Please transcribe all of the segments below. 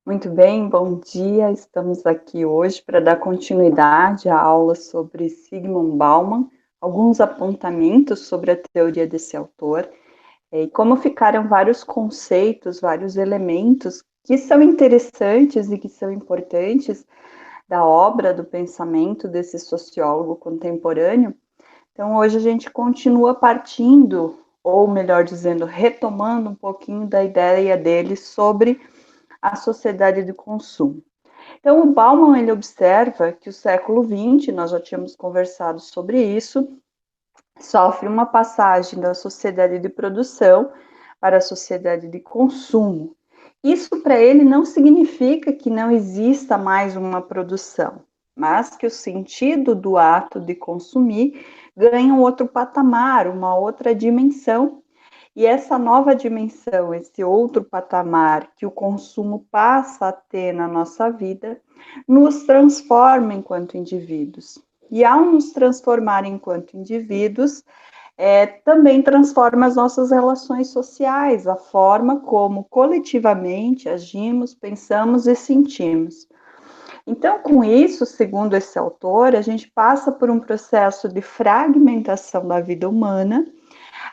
Muito bem, bom dia. Estamos aqui hoje para dar continuidade à aula sobre Zygmunt Bauman, alguns apontamentos sobre a teoria desse autor, e como ficaram vários conceitos, vários elementos que são interessantes e que são importantes da obra, do pensamento desse sociólogo contemporâneo. Então, hoje a gente continua partindo, ou melhor dizendo, retomando um pouquinho da ideia dele sobre a sociedade de consumo. Então, o Bauman ele observa que o século XX, nós já tínhamos conversado sobre isso, sofre uma passagem da sociedade de produção para a sociedade de consumo. Isso para ele não significa que não exista mais uma produção, mas que o sentido do ato de consumir ganha um outro patamar, uma outra dimensão. E essa nova dimensão, esse outro patamar que o consumo passa a ter na nossa vida, nos transforma enquanto indivíduos. E ao nos transformar enquanto indivíduos, também transforma as nossas relações sociais, a forma como coletivamente agimos, pensamos e sentimos. Então, com isso, segundo esse autor, a gente passa por um processo de fragmentação da vida humana.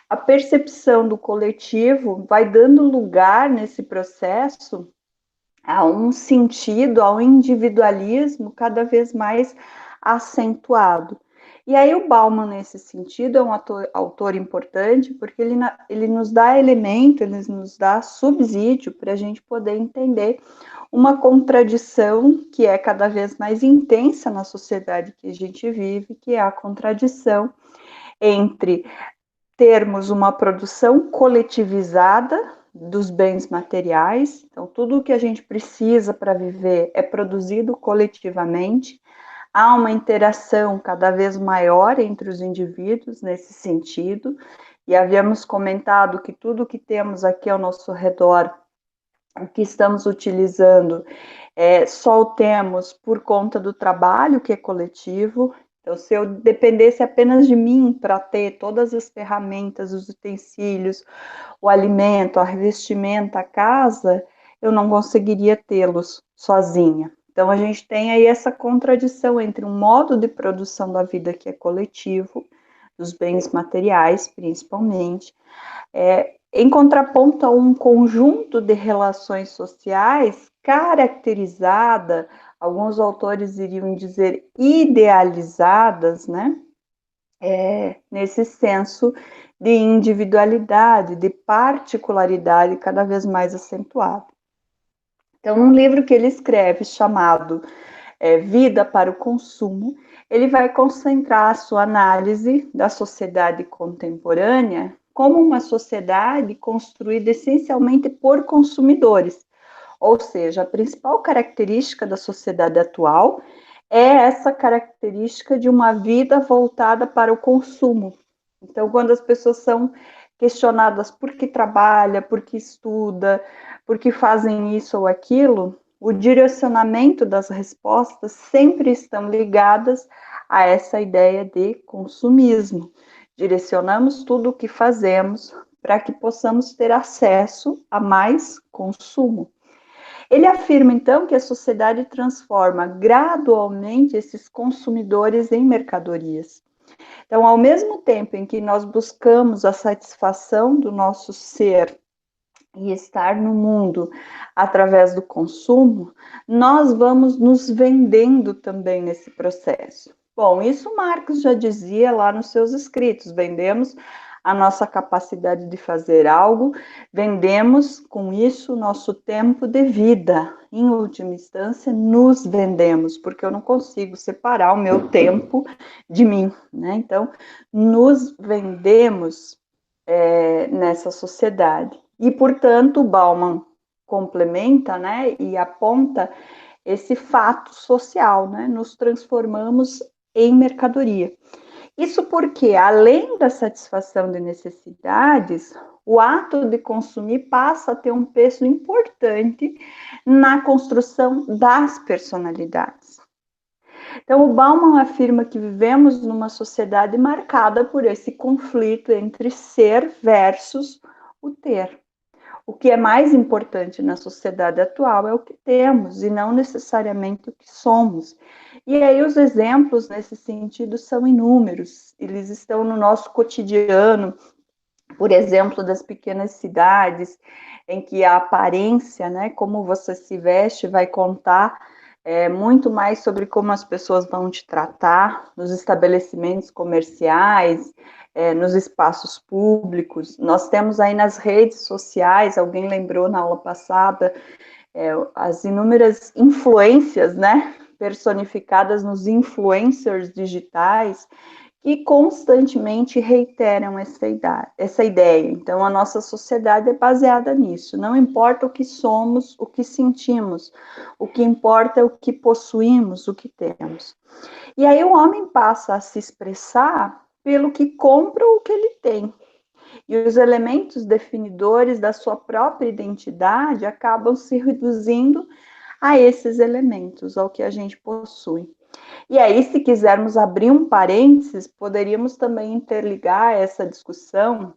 A percepção do coletivo vai dando lugar nesse processo a um sentido, ao individualismo cada vez mais acentuado. E aí o Bauman, nesse sentido, é um autor importante, porque ele nos dá elemento, ele nos dá subsídio para a gente poder entender uma contradição que é cada vez mais intensa na sociedade que a gente vive, que é a contradição entre termos uma produção coletivizada dos bens materiais, então tudo o que a gente precisa para viver é produzido coletivamente, há uma interação cada vez maior entre os indivíduos nesse sentido, e havíamos comentado que tudo que temos aqui ao nosso redor, o que estamos utilizando, só o temos por conta do trabalho que é coletivo. Então, se eu dependesse apenas de mim para ter todas as ferramentas, os utensílios, o alimento, a revestimenta, a casa, eu não conseguiria tê-los sozinha. Então, a gente tem aí essa contradição entre um modo de produção da vida que é coletivo, dos bens materiais, principalmente, em contraponto a um conjunto de relações sociais caracterizada, alguns autores iriam dizer idealizadas, né? Nesse senso de individualidade, de particularidade cada vez mais acentuado. Então, num livro que ele escreve chamado Vida para o Consumo, ele vai concentrar a sua análise da sociedade contemporânea como uma sociedade construída essencialmente por consumidores. Ou seja, a principal característica da sociedade atual é essa característica de uma vida voltada para o consumo. Então, quando as pessoas são questionadas por que trabalha, por que estuda, por que fazem isso ou aquilo, o direcionamento das respostas sempre estão ligadas a essa ideia de consumismo. Direcionamos tudo o que fazemos para que possamos ter acesso a mais consumo. Ele afirma, então, que a sociedade transforma gradualmente esses consumidores em mercadorias. Então, ao mesmo tempo em que nós buscamos a satisfação do nosso ser e estar no mundo através do consumo, nós vamos nos vendendo também nesse processo. Bom, isso Marx já dizia lá nos seus escritos: vendemos a nossa capacidade de fazer algo, vendemos com isso nosso tempo de vida. Em última instância, nos vendemos, porque eu não consigo separar o meu tempo de mim, né? Então, nos vendemos nessa sociedade. E, portanto, Bauman complementa, né, e aponta esse fato social, né, nos transformamos em mercadoria. Isso porque, além da satisfação de necessidades, o ato de consumir passa a ter um peso importante na construção das personalidades. Então, o Bauman afirma que vivemos numa sociedade marcada por esse conflito entre ser versus o ter. O que é mais importante na sociedade atual é o que temos e não necessariamente o que somos. E aí os exemplos nesse sentido são inúmeros, eles estão no nosso cotidiano, por exemplo, das pequenas cidades, em que a aparência, né, como você se veste, vai contar muito mais sobre como as pessoas vão te tratar nos estabelecimentos comerciais, nos espaços públicos. Nós temos aí nas redes sociais, alguém lembrou na aula passada, as inúmeras influências, né, personificadas nos influencers digitais, que constantemente reiteram essa ideia. Então, a nossa sociedade é baseada nisso. Não importa o que somos, o que sentimos, o que importa é o que possuímos, o que temos. E aí o homem passa a se expressar pelo que compra ou o que ele tem. E os elementos definidores da sua própria identidade acabam se reduzindo a esses elementos, ao que a gente possui. E aí, se quisermos abrir um parênteses, poderíamos também interligar essa discussão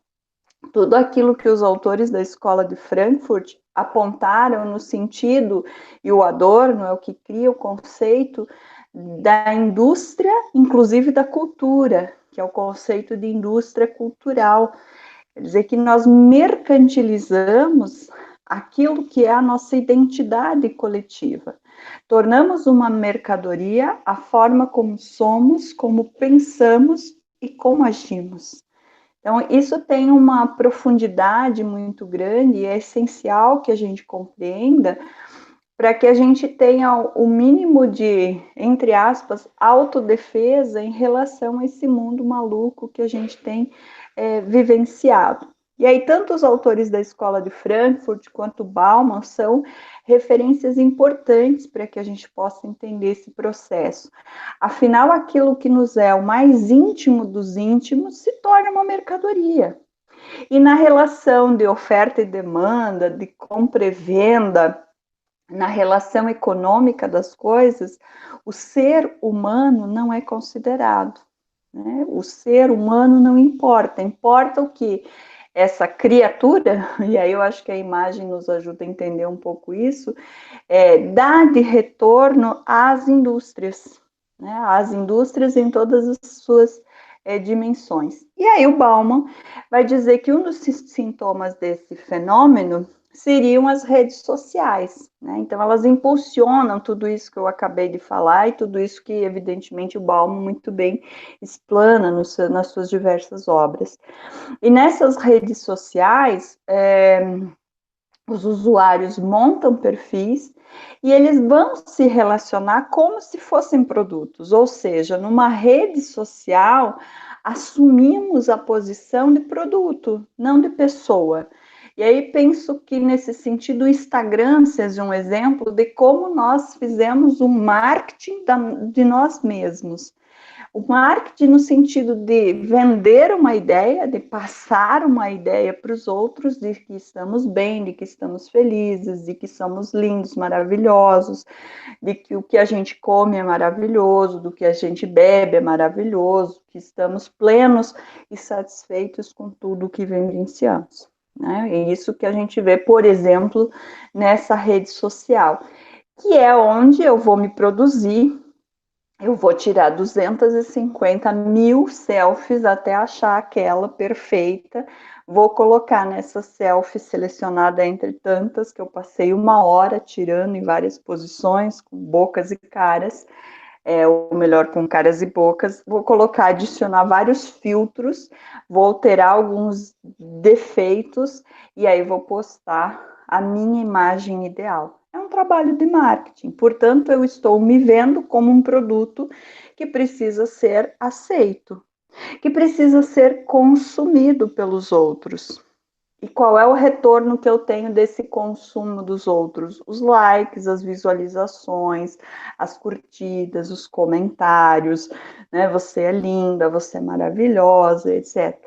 tudo aquilo que os autores da Escola de Frankfurt apontaram no sentido, e o Adorno é o que cria o conceito da indústria, inclusive da cultura, que é o conceito de indústria cultural. Quer dizer que nós mercantilizamos aquilo que é a nossa identidade coletiva. Tornamos uma mercadoria a forma como somos, como pensamos e como agimos. Então, isso tem uma profundidade muito grande e é essencial que a gente compreenda para que a gente tenha o mínimo de, entre aspas, autodefesa em relação a esse mundo maluco que a gente tem vivenciado. E aí, tanto os autores da Escola de Frankfurt quanto Bauman são referências importantes para que a gente possa entender esse processo. Afinal, aquilo que nos é o mais íntimo dos íntimos se torna uma mercadoria. E na relação de oferta e demanda, de compra e venda, na relação econômica das coisas, o ser humano não é considerado. Né? O ser humano não importa, importa o que essa criatura, e aí eu acho que a imagem nos ajuda a entender um pouco isso, dá de retorno às indústrias, né? Às indústrias em todas as suas dimensões. E aí o Bauman vai dizer que um dos sintomas desse fenômeno seriam as redes sociais, né? Então elas impulsionam tudo isso que eu acabei de falar e tudo isso que evidentemente o Bauman muito bem explana nas suas diversas obras. E nessas redes sociais, os usuários montam perfis e eles vão se relacionar como se fossem produtos, ou seja, numa rede social assumimos a posição de produto, não de pessoa. E aí penso que nesse sentido o Instagram seja um exemplo de como nós fizemos o marketing de nós mesmos. O marketing no sentido de vender uma ideia, de passar uma ideia para os outros de que estamos bem, de que estamos felizes, de que somos lindos, maravilhosos, de que o que a gente come é maravilhoso, do que a gente bebe é maravilhoso, que estamos plenos e satisfeitos com tudo o que vivenciamos. Né? É isso que a gente vê, por exemplo, nessa rede social, que é onde eu vou me produzir. Eu vou tirar 250 mil selfies até achar aquela perfeita. Vou colocar nessa selfie selecionada entre tantas, que eu passei uma hora tirando em várias posições, com bocas e caras, ou melhor, com caras e bocas. Vou colocar, adicionar vários filtros, vou alterar alguns defeitos e aí vou postar a minha imagem ideal. É um trabalho de marketing, portanto, eu estou me vendo como um produto que precisa ser aceito, que precisa ser consumido pelos outros. E qual é o retorno que eu tenho desse consumo dos outros? Os likes, as visualizações, as curtidas, os comentários, né? Você é linda, você é maravilhosa, etc.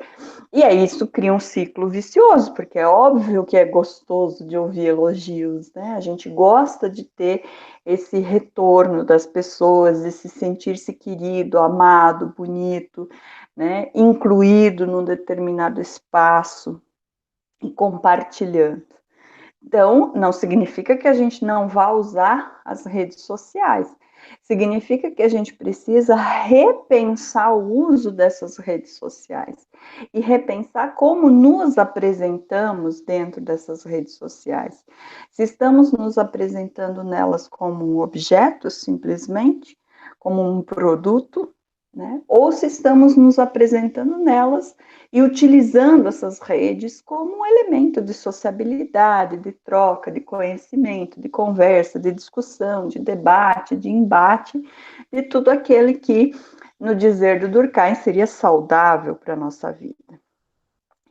E aí isso cria um ciclo vicioso, porque é óbvio que é gostoso de ouvir elogios, né? A gente gosta de ter esse retorno das pessoas, de se sentir-se querido, amado, bonito, né? Incluído num determinado espaço e compartilhando. Então, não significa que a gente não vá usar as redes sociais. Significa que a gente precisa repensar o uso dessas redes sociais e repensar como nos apresentamos dentro dessas redes sociais. Se estamos nos apresentando nelas como um objeto, simplesmente, como um produto, né? Ou se estamos nos apresentando nelas e utilizando essas redes como um elemento de sociabilidade, de troca, de conhecimento, de conversa, de discussão, de debate, de embate, de tudo aquele que, no dizer do Durkheim, seria saudável para a nossa vida.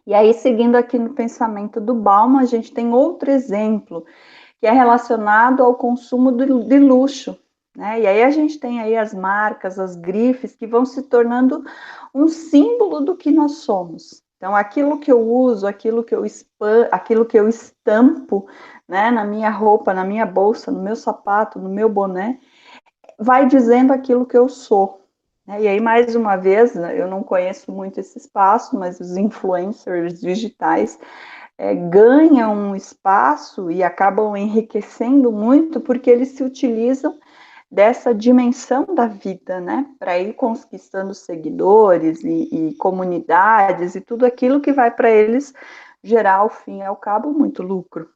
E aí, seguindo aqui no pensamento do Bauman, a gente tem outro exemplo, que é relacionado ao consumo de luxo, né? E aí a gente tem aí as marcas, as grifes, que vão se tornando um símbolo do que nós somos. Então, aquilo que eu uso, aquilo que eu estampo, né, na minha roupa, na minha bolsa, no meu sapato, no meu boné, vai dizendo aquilo que eu sou. E aí, mais uma vez, eu não conheço muito esse espaço, mas os influencers digitais ganham um espaço e acabam enriquecendo muito porque eles se utilizam dessa dimensão da vida, né, para ir conquistando seguidores e comunidades e tudo aquilo que vai para eles gerar, ao fim e ao cabo, muito lucro.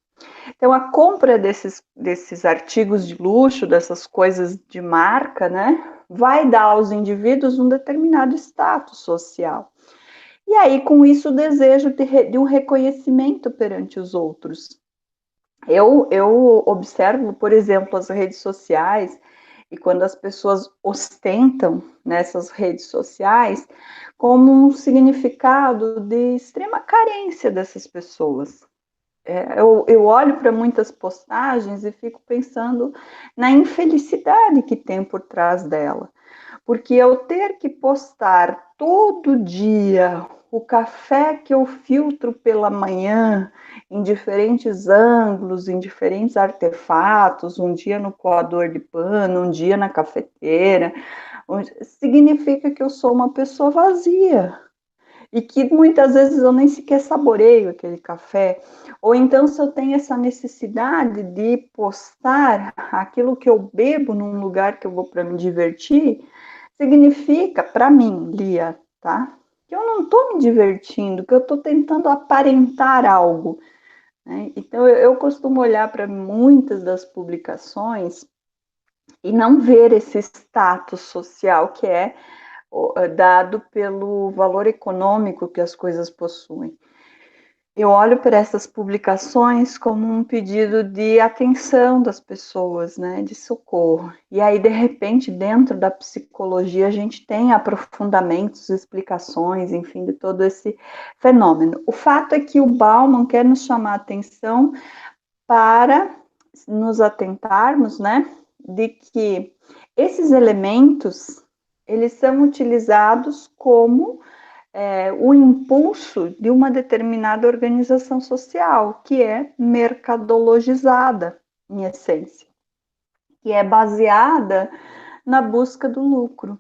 Então, a compra desses artigos de luxo, dessas coisas de marca, né, vai dar aos indivíduos um determinado status social. E aí, com isso, o desejo de um reconhecimento perante os outros. Eu observo, por exemplo, as redes sociais, e quando as pessoas ostentam nessas redes sociais, como um significado de extrema carência dessas pessoas. Eu olho para muitas postagens e fico pensando na infelicidade que tem por trás dela. Porque eu ter que postar todo dia o café que eu filtro pela manhã, em diferentes ângulos, em diferentes artefatos, um dia no coador de pano, um dia na cafeteira, significa que eu sou uma pessoa vazia. E que muitas vezes eu nem sequer saboreio aquele café. Ou então, se eu tenho essa necessidade de postar aquilo que eu bebo num lugar que eu vou para me divertir, significa, para mim, Lia, tá? Que eu não estou me divertindo, que eu estou tentando aparentar algo. Né? Então, eu costumo olhar para muitas das publicações e não ver esse status social que é dado pelo valor econômico que as coisas possuem. Eu olho para essas publicações como um pedido de atenção das pessoas, né, de socorro. E aí, de repente, dentro da psicologia, a gente tem aprofundamentos, explicações, enfim, de todo esse fenômeno. O fato é que o Bauman quer nos chamar a atenção para nos atentarmos, né, de que esses elementos, eles são utilizados como o impulso de uma determinada organização social, que é mercadologizada, em essência, que é baseada na busca do lucro.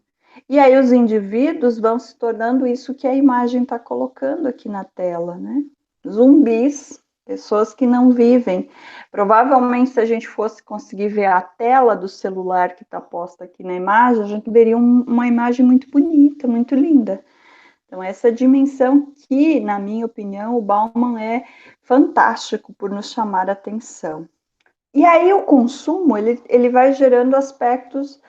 E aí os indivíduos vão se tornando isso que a imagem está colocando aqui na tela, né? Zumbis, pessoas que não vivem. Provavelmente, se a gente fosse conseguir ver a tela do celular que está posta aqui na imagem, a gente veria uma imagem muito bonita, muito linda. Então, essa dimensão que, na minha opinião, o Bauman é fantástico por nos chamar a atenção. E aí o consumo, ele vai gerando aspectos,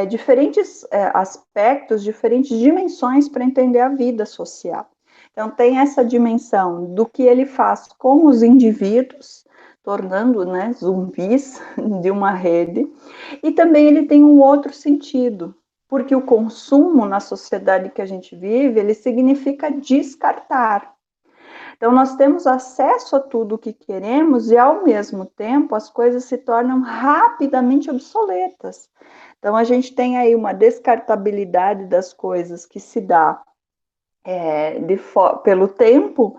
diferentes aspectos, diferentes dimensões para entender a vida social. Então, tem essa dimensão do que ele faz com os indivíduos, tornando, né, zumbis de uma rede, e também ele tem um outro sentido, porque o consumo na sociedade que a gente vive, ele significa descartar. Então, nós temos acesso a tudo o que queremos e, ao mesmo tempo, as coisas se tornam rapidamente obsoletas. Então, a gente tem aí uma descartabilidade das coisas que se dá pelo tempo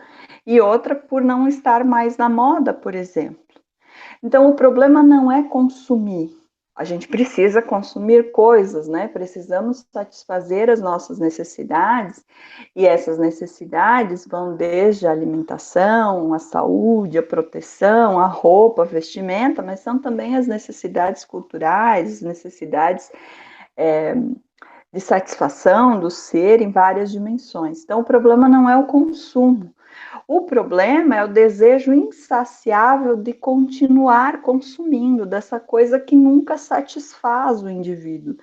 e outra por não estar mais na moda, por exemplo. Então, o problema não é consumir. a gente precisa consumir coisas, né? Precisamos satisfazer as nossas necessidades, e essas necessidades vão desde a alimentação, a saúde, a proteção, a roupa, a vestimenta, mas são também as necessidades culturais, as necessidades de satisfação do ser em várias dimensões. Então, o problema não é o consumo. O problema é o desejo insaciável de continuar consumindo, dessa coisa que nunca satisfaz o indivíduo,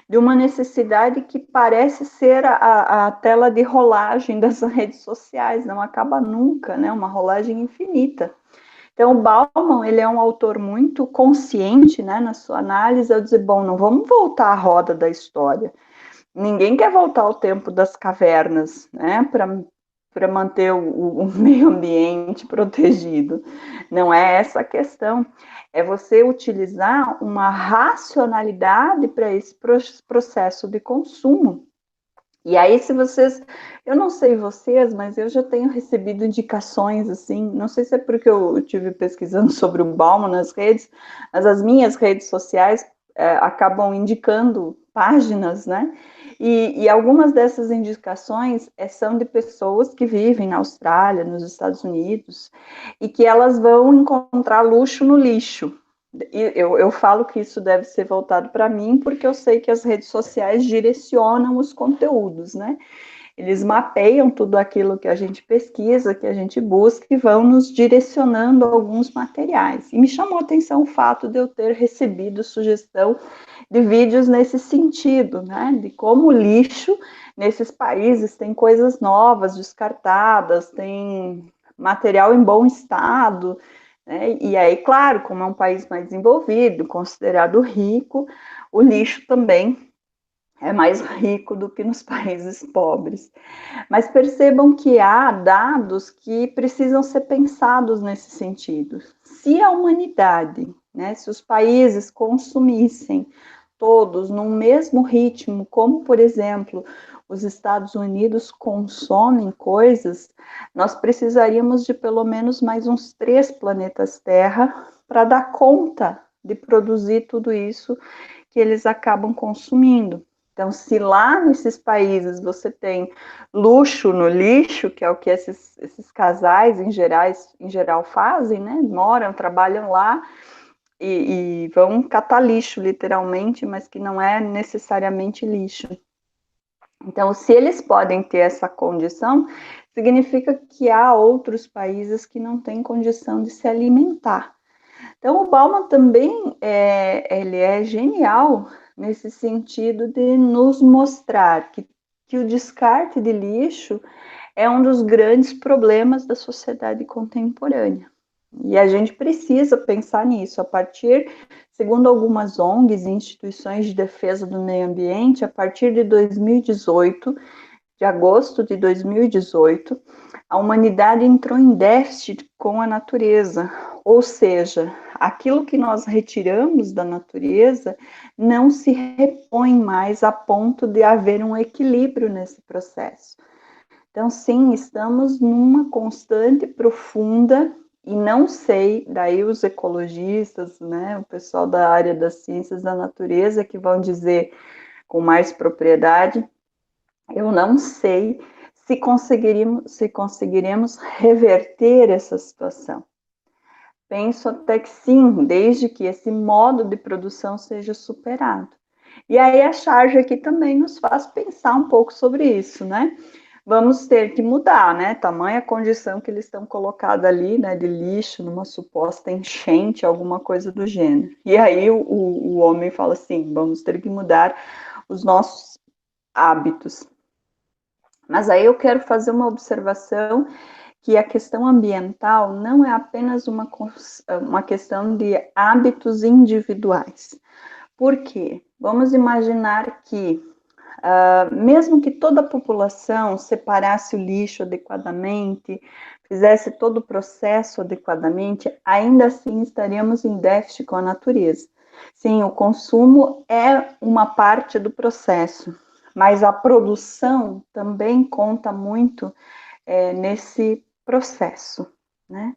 de uma necessidade que parece ser a tela de rolagem das redes sociais, não acaba nunca, né? Uma rolagem infinita. Então, o Bauman, ele é um autor muito consciente, né, na sua análise, ao dizer, bom, não vamos voltar à roda da história. Ninguém quer voltar ao tempo das cavernas, né, para manter o meio ambiente protegido. Não é essa a questão. É você utilizar uma racionalidade para esse processo de consumo. E aí, se vocês, eu não sei vocês, mas eu já tenho recebido indicações, assim, não sei se é porque eu estive pesquisando sobre o Bauman nas redes, mas as minhas redes sociais acabam indicando páginas, né? E algumas dessas indicações são de pessoas que vivem na Austrália, nos Estados Unidos, e que elas vão encontrar luxo no lixo. Eu falo que isso deve ser voltado para mim, porque eu sei que as redes sociais direcionam os conteúdos, né? Eles mapeiam tudo aquilo que a gente pesquisa, que a gente busca, e vão nos direcionando alguns materiais. E me chamou a atenção o fato de eu ter recebido sugestão de vídeos nesse sentido, né? De como o lixo nesses países tem coisas novas, descartadas, tem material em bom estado, né? E aí, claro, como é um país mais desenvolvido, considerado rico, o lixo também é mais rico do que nos países pobres. Mas percebam que há dados que precisam ser pensados nesse sentido. Se a humanidade, né, se os países consumissem todos no mesmo ritmo, como, por exemplo, os Estados Unidos consomem coisas, nós precisaríamos de pelo menos mais uns 3 planetas Terra para dar conta de produzir tudo isso que eles acabam consumindo. Então, se lá nesses países você tem luxo no lixo, que é o que esses casais em geral fazem, né? Moram, trabalham lá e vão catar lixo, literalmente, mas que não é necessariamente lixo. Então, se eles podem ter essa condição, significa que há outros países que não têm condição de se alimentar. Então, o Bauman também ele é genial nesse sentido de nos mostrar que o descarte de lixo é um dos grandes problemas da sociedade contemporânea. E a gente precisa pensar nisso, a partir, segundo algumas ONGs e instituições de defesa do meio ambiente, a partir de 2018, de agosto de 2018, a humanidade entrou em déficit com a natureza, ou seja, aquilo que nós retiramos da natureza não se repõe mais a ponto de haver um equilíbrio nesse processo. Então, sim, estamos numa constante profunda, e não sei, daí os ecologistas, né, o pessoal da área das ciências da natureza que vão dizer com mais propriedade, eu não sei se conseguiremos reverter essa situação. Penso até que sim, desde que esse modo de produção seja superado. E aí a charge aqui também nos faz pensar um pouco sobre isso, né? Vamos ter que mudar, né? Tamanha condição que eles estão colocados ali, né? De lixo, numa suposta enchente, alguma coisa do gênero. E aí o homem fala assim: vamos ter que mudar os nossos hábitos. Mas aí eu quero fazer uma observação que a questão ambiental não é apenas uma questão de hábitos individuais. Por quê? Vamos imaginar que, mesmo que toda a população separasse o lixo adequadamente, fizesse todo o processo adequadamente, ainda assim estaríamos em déficit com a natureza. Sim, o consumo é uma parte do processo, mas a produção também conta muito nesse processo, né?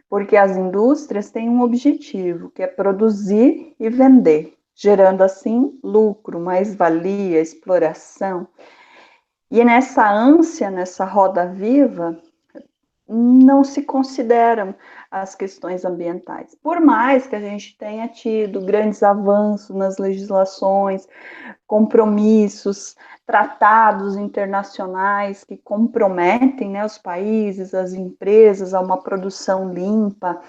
Porque as indústrias têm um objetivo, que é produzir e vender. gerando assim lucro, mais-valia, exploração. E nessa ânsia, nessa roda viva, não se consideram as questões ambientais. Por mais que a gente tenha tido grandes avanços nas legislações, compromissos, tratados internacionais que comprometem, né, os países, as empresas a uma produção limpa,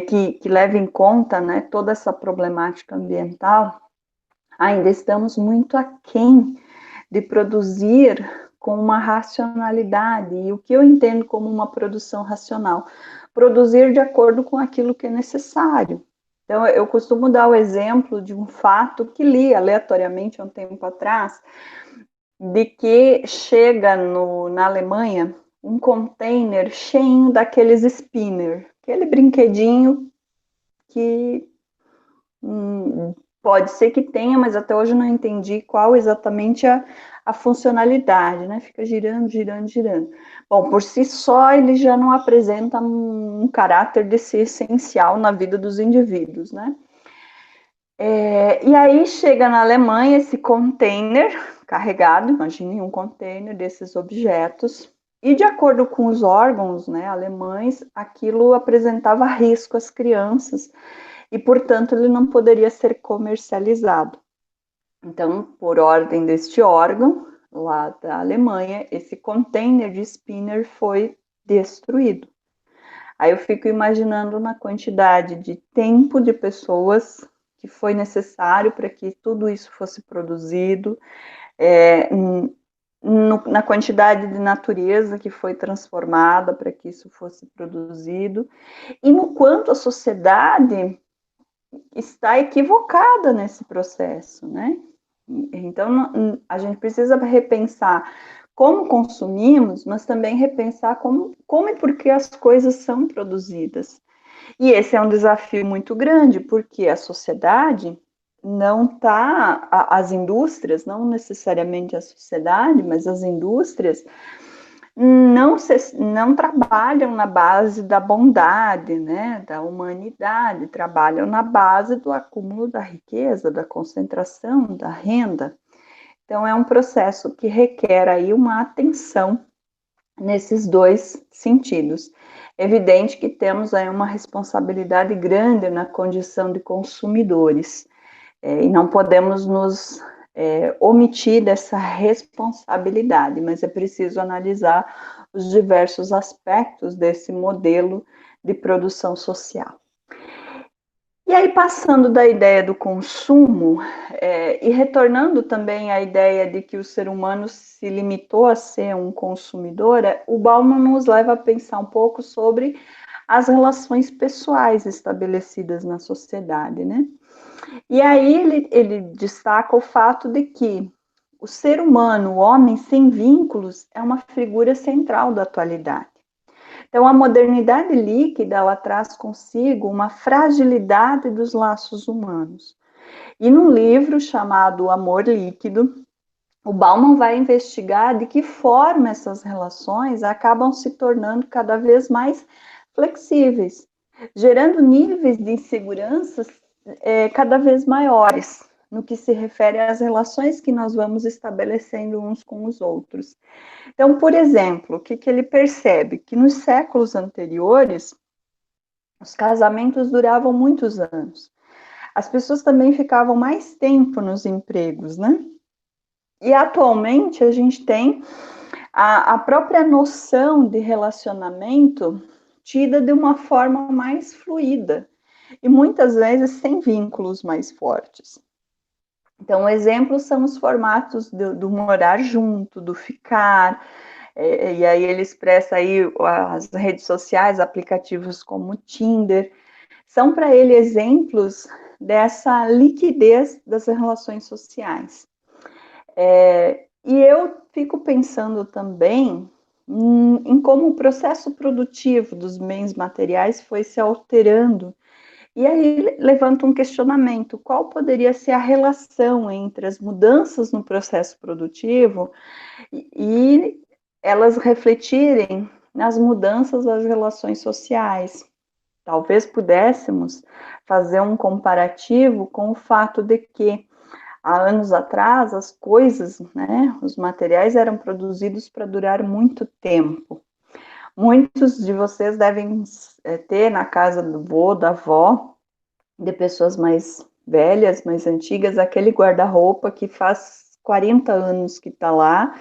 que leve em conta, né, toda essa problemática ambiental, ainda estamos muito aquém de produzir com uma racionalidade. E o que eu entendo como uma produção racional? Produzir de acordo com aquilo que é necessário. Então, eu costumo dar o exemplo de um fato que li aleatoriamente há um tempo atrás, de que chega na Alemanha um container cheio daqueles spinner, aquele brinquedinho que pode ser que tenha, mas até hoje eu não entendi qual exatamente a funcionalidade, né? Fica girando, girando, girando. Bom, por si só, ele já não apresenta um caráter de ser essencial na vida dos indivíduos, né? E aí chega na Alemanha esse container carregado, imagine um container desses objetos, e de acordo com os órgãos, né, alemães, aquilo apresentava risco às crianças, e, portanto, ele não poderia ser comercializado. Então, por ordem deste órgão, lá da Alemanha, esse container de spinner foi destruído. Aí eu fico imaginando na quantidade de tempo de pessoas que foi necessário para que tudo isso fosse produzido, na quantidade de natureza que foi transformada para que isso fosse produzido, e no quanto a sociedade está equivocada nesse processo, né? Então, a gente precisa repensar como consumimos, mas também repensar como e por que as coisas são produzidas. E esse é um desafio muito grande, porque a sociedade não está, as indústrias, não necessariamente a sociedade, mas as indústrias não trabalham na base da bondade, né, da humanidade, trabalham na base do acúmulo da riqueza, da concentração, da renda. Então, é um processo que requer aí uma atenção nesses dois sentidos. É evidente que temos aí uma responsabilidade grande na condição de consumidores, e não podemos nos omitir dessa responsabilidade, mas é preciso analisar os diversos aspectos desse modelo de produção social. E aí, passando da ideia do consumo, e retornando também à ideia de que o ser humano se limitou a ser um consumidor, o Bauman nos leva a pensar um pouco sobre as relações pessoais estabelecidas na sociedade, né? E aí ele destaca o fato de que o ser humano, o homem sem vínculos, é uma figura central da atualidade. Então, a modernidade líquida, ela traz consigo uma fragilidade dos laços humanos. E num livro chamado Amor Líquido, o Bauman vai investigar de que forma essas relações acabam se tornando cada vez mais flexíveis, gerando níveis de insegurança cada vez maiores no que se refere às relações que nós vamos estabelecendo uns com os outros. Então, por exemplo, o que ele percebe? Que nos séculos anteriores, os casamentos duravam muitos anos. As pessoas também ficavam mais tempo nos empregos, né? E atualmente a gente tem a própria noção de relacionamento tida de uma forma mais fluida e muitas vezes sem vínculos mais fortes. Então, exemplos são os formatos do morar junto, do ficar, e aí ele expressa aí as redes sociais, aplicativos como o Tinder, são para ele exemplos dessa liquidez das relações sociais. E eu fico pensando também em como o processo produtivo dos bens materiais foi se alterando. E aí levanta um questionamento: qual poderia ser a relação entre as mudanças no processo produtivo e elas refletirem nas mudanças das relações sociais? talvez pudéssemos fazer um comparativo com o fato de que, há anos atrás, as coisas, né, os materiais eram produzidos para durar muito tempo. Muitos de vocês devem ter na casa do vô, da avó, de pessoas mais velhas, mais antigas, aquele guarda-roupa que faz 40 anos que está lá,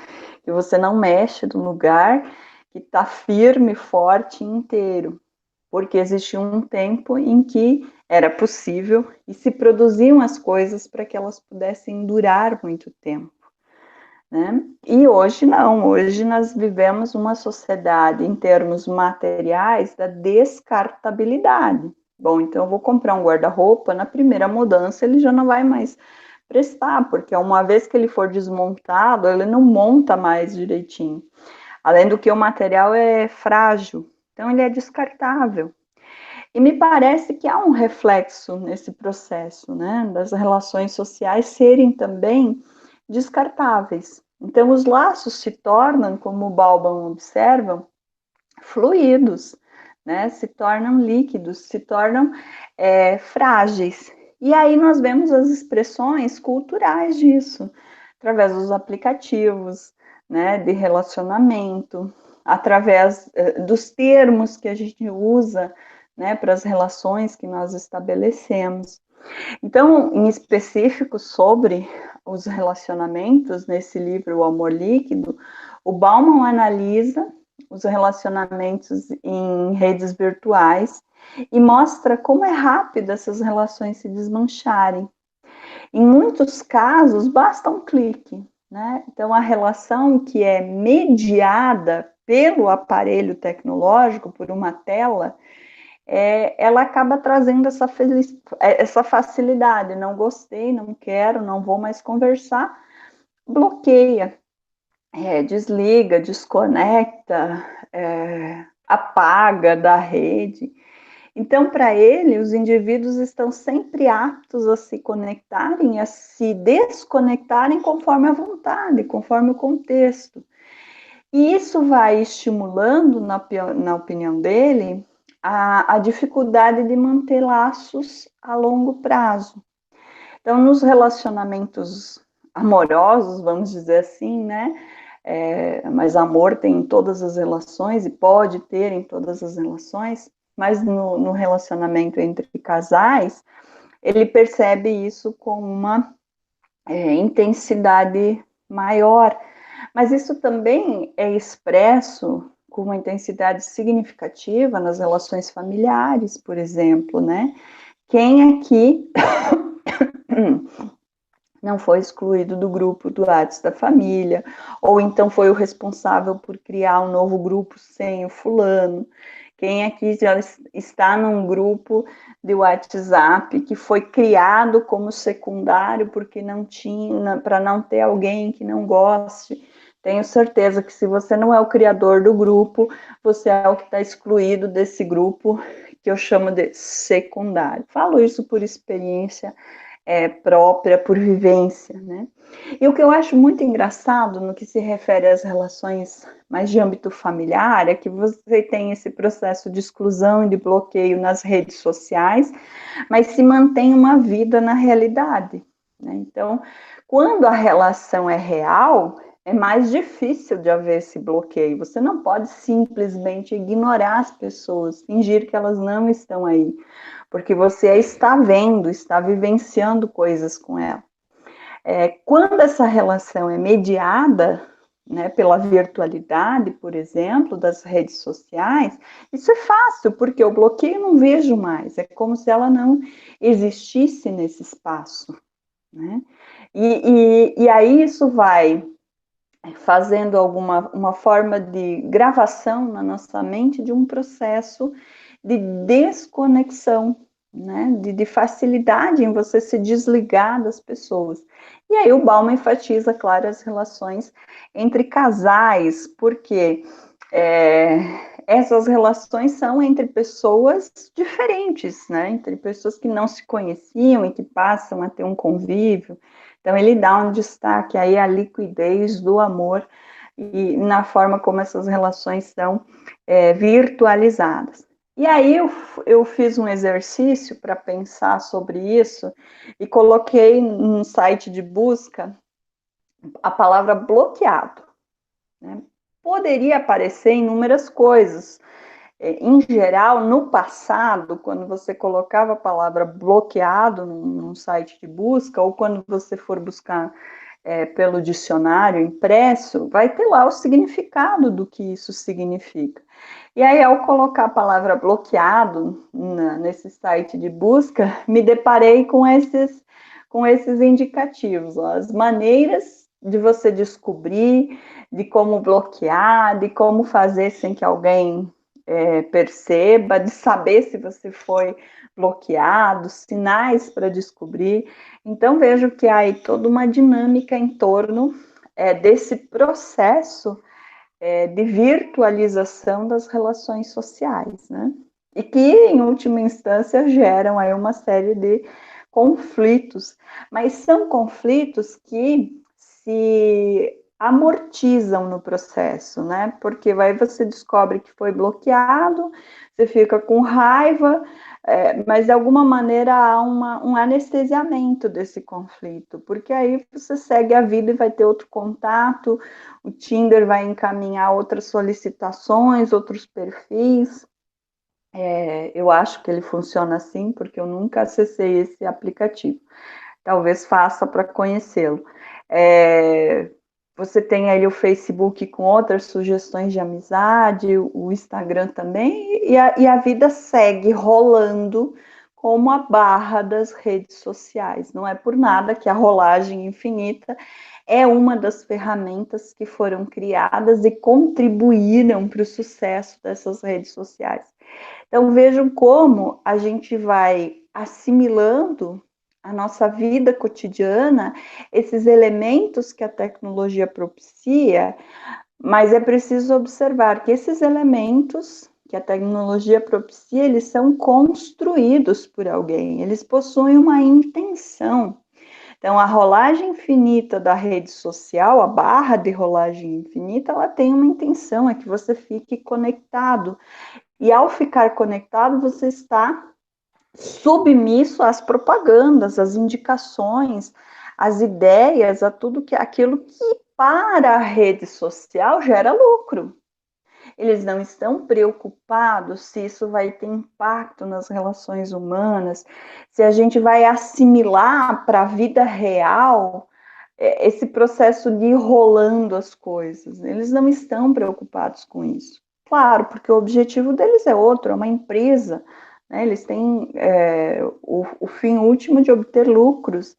que você não mexe do lugar, que está firme, forte, inteiro, porque existia um tempo em que era possível e se produziam as coisas para que elas pudessem durar muito tempo, né? E hoje não, hoje nós vivemos uma sociedade em termos materiais da descartabilidade. Bom, então eu vou comprar um guarda-roupa, na primeira mudança ele já não vai mais prestar, porque uma vez que ele for desmontado, ele não monta mais direitinho. Além do que o material é frágil, então ele é descartável. E me parece que há um reflexo nesse processo, né, das relações sociais serem também descartáveis. Então, os laços se tornam, como o Bauman observa, fluidos, né, se tornam líquidos, se tornam frágeis. E aí nós vemos as expressões culturais disso, através dos aplicativos, né, de relacionamento, através dos termos que a gente usa, né, para as relações que nós estabelecemos. Então, em específico sobre os relacionamentos, nesse livro O Amor Líquido, o Bauman analisa os relacionamentos em redes virtuais e mostra como é rápido essas relações se desmancharem. Em muitos casos, basta um clique, né? Então, a relação que é mediada pelo aparelho tecnológico, por uma tela, ela acaba trazendo essa facilidade. Não gostei, não quero, não vou mais conversar, bloqueia, desliga, desconecta, apaga da rede. Então, para ele, os indivíduos estão sempre aptos a se conectarem, a se desconectarem conforme a vontade, conforme o contexto. E isso vai estimulando, na opinião dele, a dificuldade de manter laços a longo prazo. Então, nos relacionamentos amorosos, vamos dizer assim, né? Mas amor tem em todas as relações e pode ter em todas as relações, mas no relacionamento entre casais, ele percebe isso com uma intensidade maior. Mas isso também é expresso com uma intensidade significativa nas relações familiares, por exemplo, né? Quem aqui não foi excluído do grupo do WhatsApp da família, ou então foi o responsável por criar um novo grupo sem o fulano? Quem aqui já está num grupo de WhatsApp que foi criado como secundário porque não tinha, para não ter alguém que não goste? Tenho certeza que se você não é o criador do grupo, você é o que está excluído desse grupo que eu chamo de secundário. Falo isso por experiência própria, por vivência, né? E o que eu acho muito engraçado no que se refere às relações mais de âmbito familiar é que você tem esse processo de exclusão e de bloqueio nas redes sociais, mas se mantém uma vida na realidade, né? Então, quando a relação é real, é mais difícil de haver esse bloqueio. Você não pode simplesmente ignorar as pessoas, fingir que elas não estão aí, porque você está vendo, está vivenciando coisas com ela. Quando essa relação é mediada, né, pela virtualidade, por exemplo, das redes sociais, isso é fácil, porque o bloqueio não vejo mais, é como se ela não existisse nesse espaço, né? E aí isso vai fazendo uma forma de gravação na nossa mente de um processo de desconexão, né, de facilidade em você se desligar das pessoas. E aí o Bauman enfatiza, claro, as relações entre casais, porque essas relações são entre pessoas diferentes, né, entre pessoas que não se conheciam e que passam a ter um convívio. Então ele dá um destaque aí à liquidez do amor e na forma como essas relações são virtualizadas. E aí eu fiz um exercício para pensar sobre isso e coloquei num site de busca a palavra bloqueado, né? Poderia aparecer inúmeras coisas. Em geral, no passado, quando você colocava a palavra bloqueado num site de busca, ou quando você for buscar pelo dicionário impresso, vai ter lá o significado do que isso significa. E aí, ao colocar a palavra bloqueado nesse site de busca, me deparei com esses indicativos, ó, as maneiras de você descobrir, de como bloquear, de como fazer sem que alguém perceba, de saber se você foi bloqueado, sinais para descobrir. Então, vejo que há aí toda uma dinâmica em torno desse processo de virtualização das relações sociais, né? E que, em última instância, geram aí uma série de conflitos, mas são conflitos que se amortizam no processo, né? Porque vai você descobre que foi bloqueado, você fica com raiva, mas de alguma maneira há um anestesiamento desse conflito, porque aí você segue a vida e vai ter outro contato, o Tinder vai encaminhar outras solicitações, outros perfis. Eu acho que ele funciona assim, porque eu nunca acessei esse aplicativo. Talvez faça para conhecê-lo. É, Você tem aí o Facebook com outras sugestões de amizade, o Instagram também, e a vida segue rolando como a barra das redes sociais. Não é por nada que a rolagem infinita é uma das ferramentas que foram criadas e contribuíram para o sucesso dessas redes sociais. Então vejam como a gente vai assimilando a nossa vida cotidiana, esses elementos que a tecnologia propicia, mas é preciso observar que esses elementos que a tecnologia propicia, eles são construídos por alguém, eles possuem uma intenção. Então, a rolagem infinita da rede social, a barra de rolagem infinita, ela tem uma intenção, é que você fique conectado. E ao ficar conectado, você está submisso às propagandas, às indicações, às ideias, a tudo que aquilo que para a rede social gera lucro. Eles não estão preocupados se isso vai ter impacto nas relações humanas, se a gente vai assimilar para a vida real esse processo de ir rolando as coisas. Eles não estão preocupados com isso. Claro, porque o objetivo deles é outro, é uma empresa, né? Eles têm o fim último de obter lucros,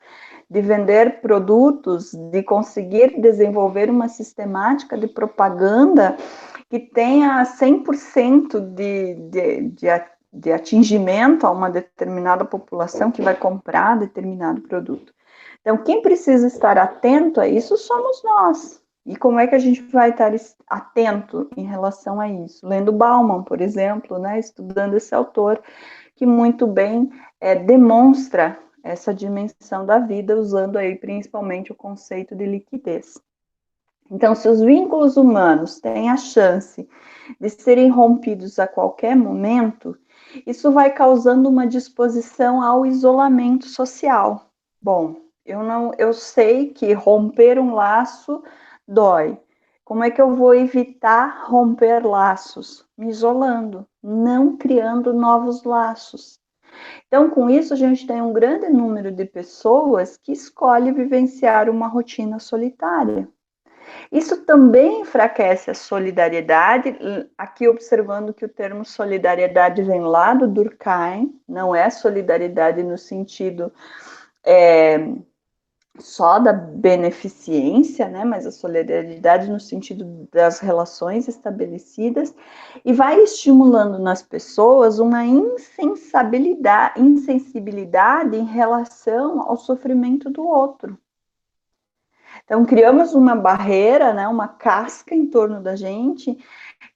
de vender produtos, de conseguir desenvolver uma sistemática de propaganda que tenha 100% de atingimento a uma determinada população que vai comprar determinado produto. Então, quem precisa estar atento a isso somos nós. E como é que a gente vai estar atento em relação a isso? Lendo Bauman, por exemplo, né, estudando esse autor, que muito bem demonstra essa dimensão da vida, usando aí principalmente o conceito de liquidez. Então, se os vínculos humanos têm a chance de serem rompidos a qualquer momento, isso vai causando uma disposição ao isolamento social. Bom, eu sei que romper um laço dói. Como é que eu vou evitar romper laços? Me isolando, não criando novos laços. Então, com isso, a gente tem um grande número de pessoas que escolhe vivenciar uma rotina solitária. Isso também enfraquece a solidariedade, aqui observando que o termo solidariedade vem lá do Durkheim, não é solidariedade no sentido só da beneficência, né, mas a solidariedade no sentido das relações estabelecidas, e vai estimulando nas pessoas uma insensibilidade em relação ao sofrimento do outro. Então, criamos uma barreira, né, uma casca em torno da gente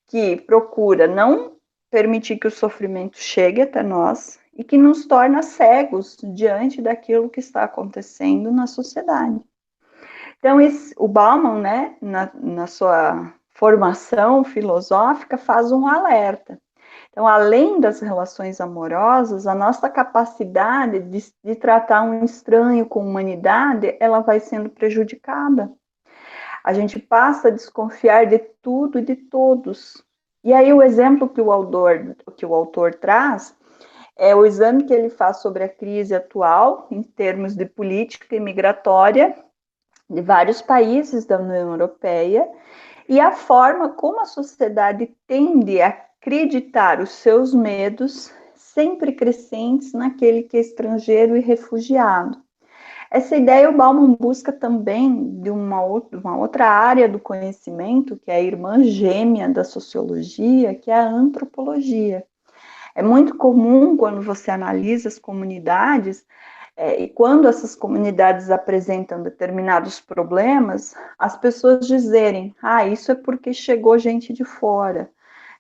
que procura não permitir que o sofrimento chegue até nós e que nos torna cegos diante daquilo que está acontecendo na sociedade. Então, o Bauman, né, na sua formação filosófica, faz um alerta. Então, além das relações amorosas, a nossa capacidade de tratar um estranho com humanidade, ela vai sendo prejudicada. A gente passa a desconfiar de tudo e de todos. E aí o exemplo que o autor traz é o exame que ele faz sobre a crise atual, em termos de política imigratória, de vários países da União Europeia, e a forma como a sociedade tende a acreditar os seus medos, sempre crescentes, naquele que é estrangeiro e refugiado. Essa ideia o Bauman busca também de uma outra área do conhecimento, que é a irmã gêmea da sociologia, que é a antropologia. É muito comum, quando você analisa as comunidades, e quando essas comunidades apresentam determinados problemas, as pessoas dizerem, isso é porque chegou gente de fora,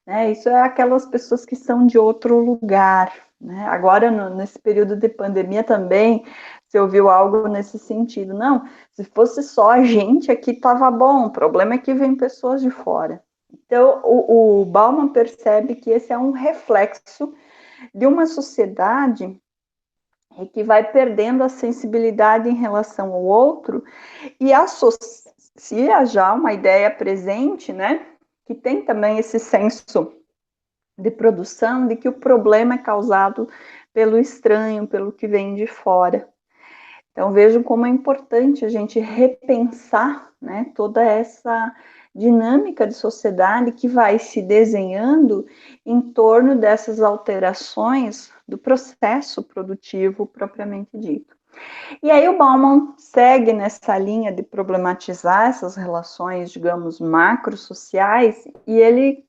né? Isso é aquelas pessoas que são de outro lugar, né? Agora, nesse período de pandemia também, você ouviu algo nesse sentido. Não, se fosse só a gente aqui, estava bom, o problema é que vem pessoas de fora. Então, o Bauman percebe que esse é um reflexo de uma sociedade que vai perdendo a sensibilidade em relação ao outro e associa já uma ideia presente, né, que tem também esse senso de produção, de que o problema é causado pelo estranho, pelo que vem de fora. Então, vejam como é importante a gente repensar, né, toda essa dinâmica de sociedade que vai se desenhando em torno dessas alterações do processo produtivo propriamente dito. E aí o Bauman segue nessa linha de problematizar essas relações, digamos, macrosociais, e ele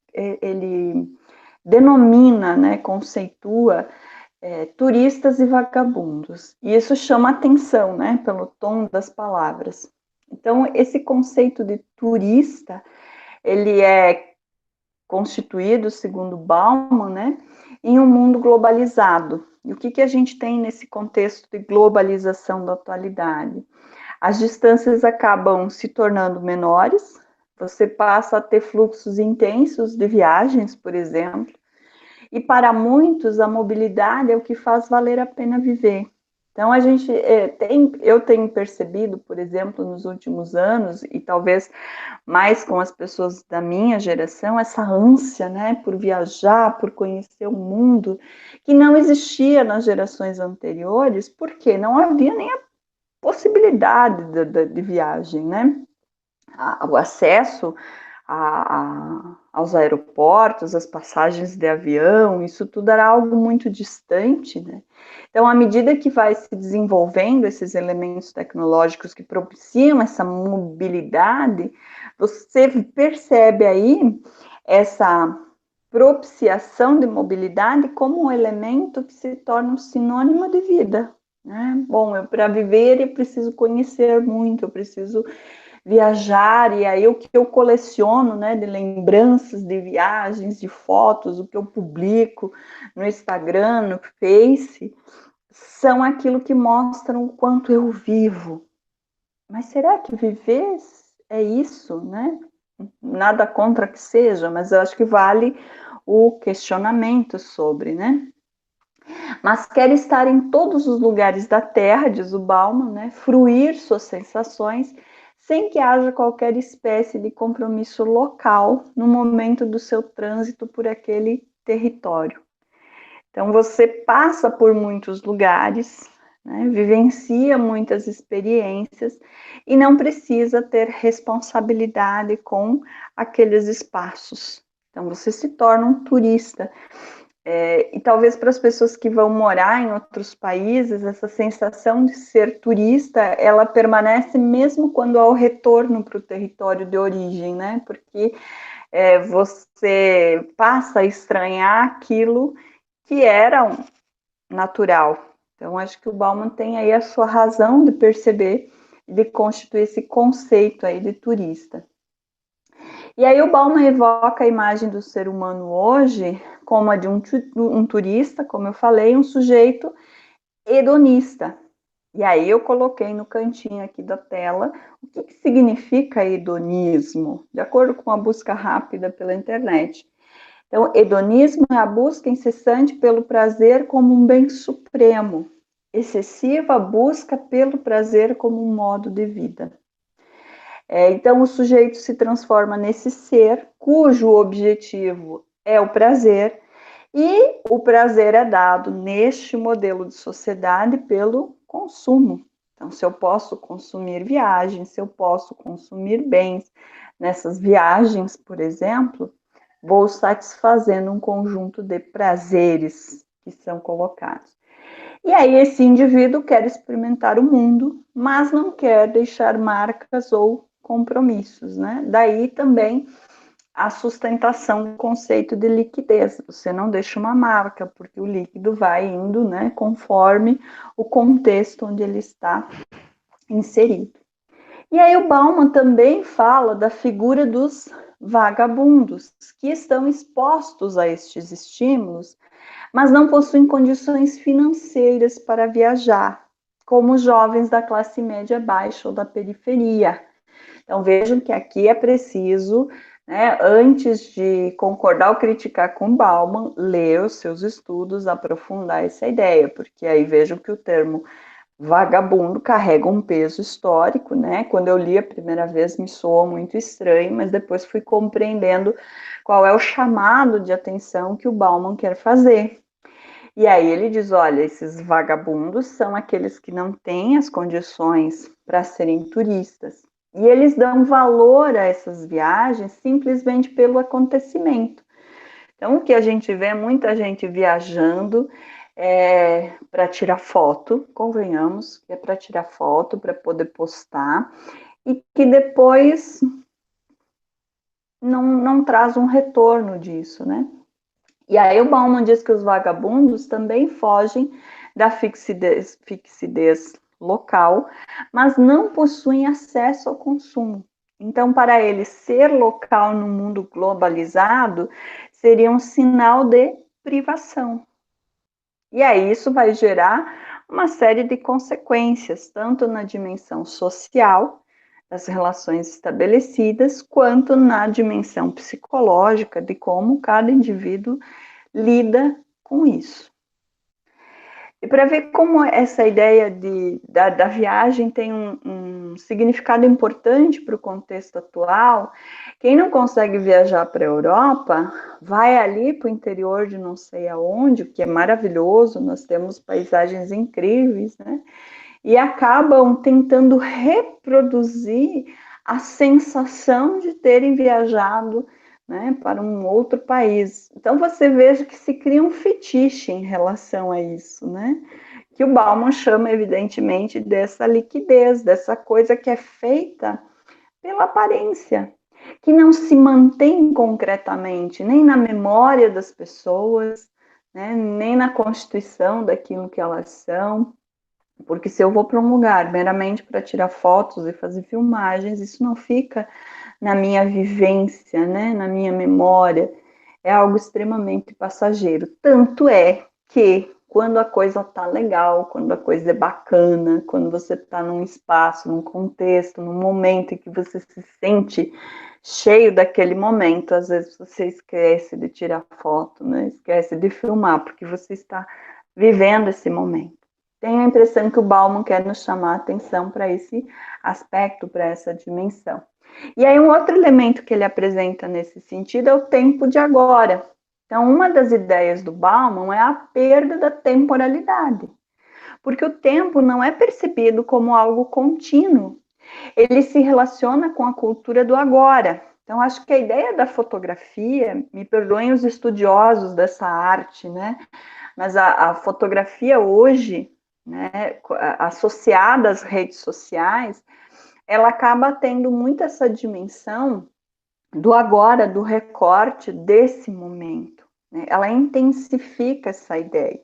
denomina, né, conceitua turistas e vagabundos. E isso chama atenção, né, pelo tom das palavras. Então, esse conceito de turista, ele é constituído, segundo Bauman, né, em um mundo globalizado. E o que a gente tem nesse contexto de globalização da atualidade? As distâncias acabam se tornando menores, você passa a ter fluxos intensos de viagens, por exemplo, e para muitos a mobilidade é o que faz valer a pena viver. Então a gente eu tenho percebido, por exemplo, nos últimos anos, e talvez mais com as pessoas da minha geração, essa ânsia, né, por viajar, por conhecer o mundo, que não existia nas gerações anteriores, porque não havia nem a possibilidade de viagem, né? O acesso aos aeroportos, as passagens de avião, isso tudo era algo muito distante, né? Então, à medida que vai se desenvolvendo esses elementos tecnológicos que propiciam essa mobilidade, você percebe aí essa propiciação de mobilidade como um elemento que se torna um sinônimo de vida, né? Bom, para viver eu preciso conhecer muito, eu preciso viajar, e aí o que eu coleciono, né, de lembranças de viagens, de fotos, o que eu publico no Instagram, no Face, são aquilo que mostram o quanto eu vivo. Mas será que viver é isso, né? Nada contra que seja, mas eu acho que vale o questionamento sobre, né? Mas quer estar em todos os lugares da Terra, diz o Bauman, né? Fruir suas sensações sem que haja qualquer espécie de compromisso local no momento do seu trânsito por aquele território. Então, você passa por muitos lugares, né, vivencia muitas experiências e não precisa ter responsabilidade com aqueles espaços. Então, você se torna um turista. E talvez para as pessoas que vão morar em outros países, essa sensação de ser turista, ela permanece mesmo quando há o retorno para o território de origem, né? Porque você passa a estranhar aquilo que era natural. Então, acho que o Bauman tem aí a sua razão de perceber e de constituir esse conceito aí de turista. E aí o Bauman evoca a imagem do ser humano hoje como a de um turista, como eu falei, um sujeito hedonista. E aí eu coloquei no cantinho aqui da tela o que significa hedonismo, de acordo com a busca rápida pela internet. Então, hedonismo é a busca incessante pelo prazer como um bem supremo, excessiva busca pelo prazer como um modo de vida. Então, o sujeito se transforma nesse ser cujo objetivo é o prazer, e o prazer é dado neste modelo de sociedade pelo consumo. Então, se eu posso consumir viagens, se eu posso consumir bens, nessas viagens, por exemplo, vou satisfazendo um conjunto de prazeres que são colocados. E aí esse indivíduo quer experimentar o mundo, mas não quer deixar marcas ou compromissos, né? Daí também a sustentação do conceito de liquidez. Você não deixa uma marca, porque o líquido vai indo, né, conforme o contexto onde ele está inserido. E aí o Bauman também fala da figura dos vagabundos, que estão expostos a estes estímulos, mas não possuem condições financeiras para viajar, como os jovens da classe média baixa ou da periferia. Então vejam que aqui é preciso, né, antes de concordar ou criticar com Bauman, ler os seus estudos, aprofundar essa ideia, porque aí vejam que o termo vagabundo carrega um peso histórico, né? Quando eu li a primeira vez me soou muito estranho, mas depois fui compreendendo qual é o chamado de atenção que o Bauman quer fazer. E aí ele diz, olha, esses vagabundos são aqueles que não têm as condições para serem turistas. E eles dão valor a essas viagens simplesmente pelo acontecimento. Então, o que a gente vê é muita gente viajando para tirar foto, convenhamos, que é para tirar foto, para poder postar, e que depois não traz um retorno disso, né? E aí o Bauman diz que os vagabundos também fogem da fixidez local, mas não possuem acesso ao consumo. Então, para eles, ser local no mundo globalizado seria um sinal de privação. E aí isso vai gerar uma série de consequências, tanto na dimensão social, das relações estabelecidas, quanto na dimensão psicológica, de como cada indivíduo lida com isso. E para ver como essa ideia da viagem tem um significado importante para o contexto atual, quem não consegue viajar para a Europa, vai ali para o interior de não sei aonde, o que é maravilhoso, nós temos paisagens incríveis, né? E acabam tentando reproduzir a sensação de terem viajado, né, para um outro país. Então você veja que se cria um fetiche em relação a isso, né? Que o Bauman chama, evidentemente, dessa liquidez, dessa coisa que é feita pela aparência, que não se mantém concretamente, nem na memória das pessoas, né, nem na constituição daquilo que elas são. Porque se eu vou para um lugar meramente para tirar fotos e fazer filmagens, isso não fica na minha vivência, né, na minha memória, é algo extremamente passageiro. Tanto é que quando a coisa tá legal, quando a coisa é bacana, quando você está num espaço, num contexto, num momento em que você se sente cheio daquele momento, às vezes você esquece de tirar foto, né? Esquece de filmar, porque você está vivendo esse momento. Tenho a impressão que o Bauman quer nos chamar a atenção para esse aspecto, para essa dimensão. E aí um outro elemento que ele apresenta nesse sentido é o tempo de agora. Então, uma das ideias do Bauman é a perda da temporalidade, porque o tempo não é percebido como algo contínuo, ele se relaciona com a cultura do agora. Então, acho que a ideia da fotografia, me perdoem os estudiosos dessa arte, né? Mas a fotografia hoje, né, associada às redes sociais, ela acaba tendo muito essa dimensão do agora, do recorte desse momento, né? Ela intensifica essa ideia.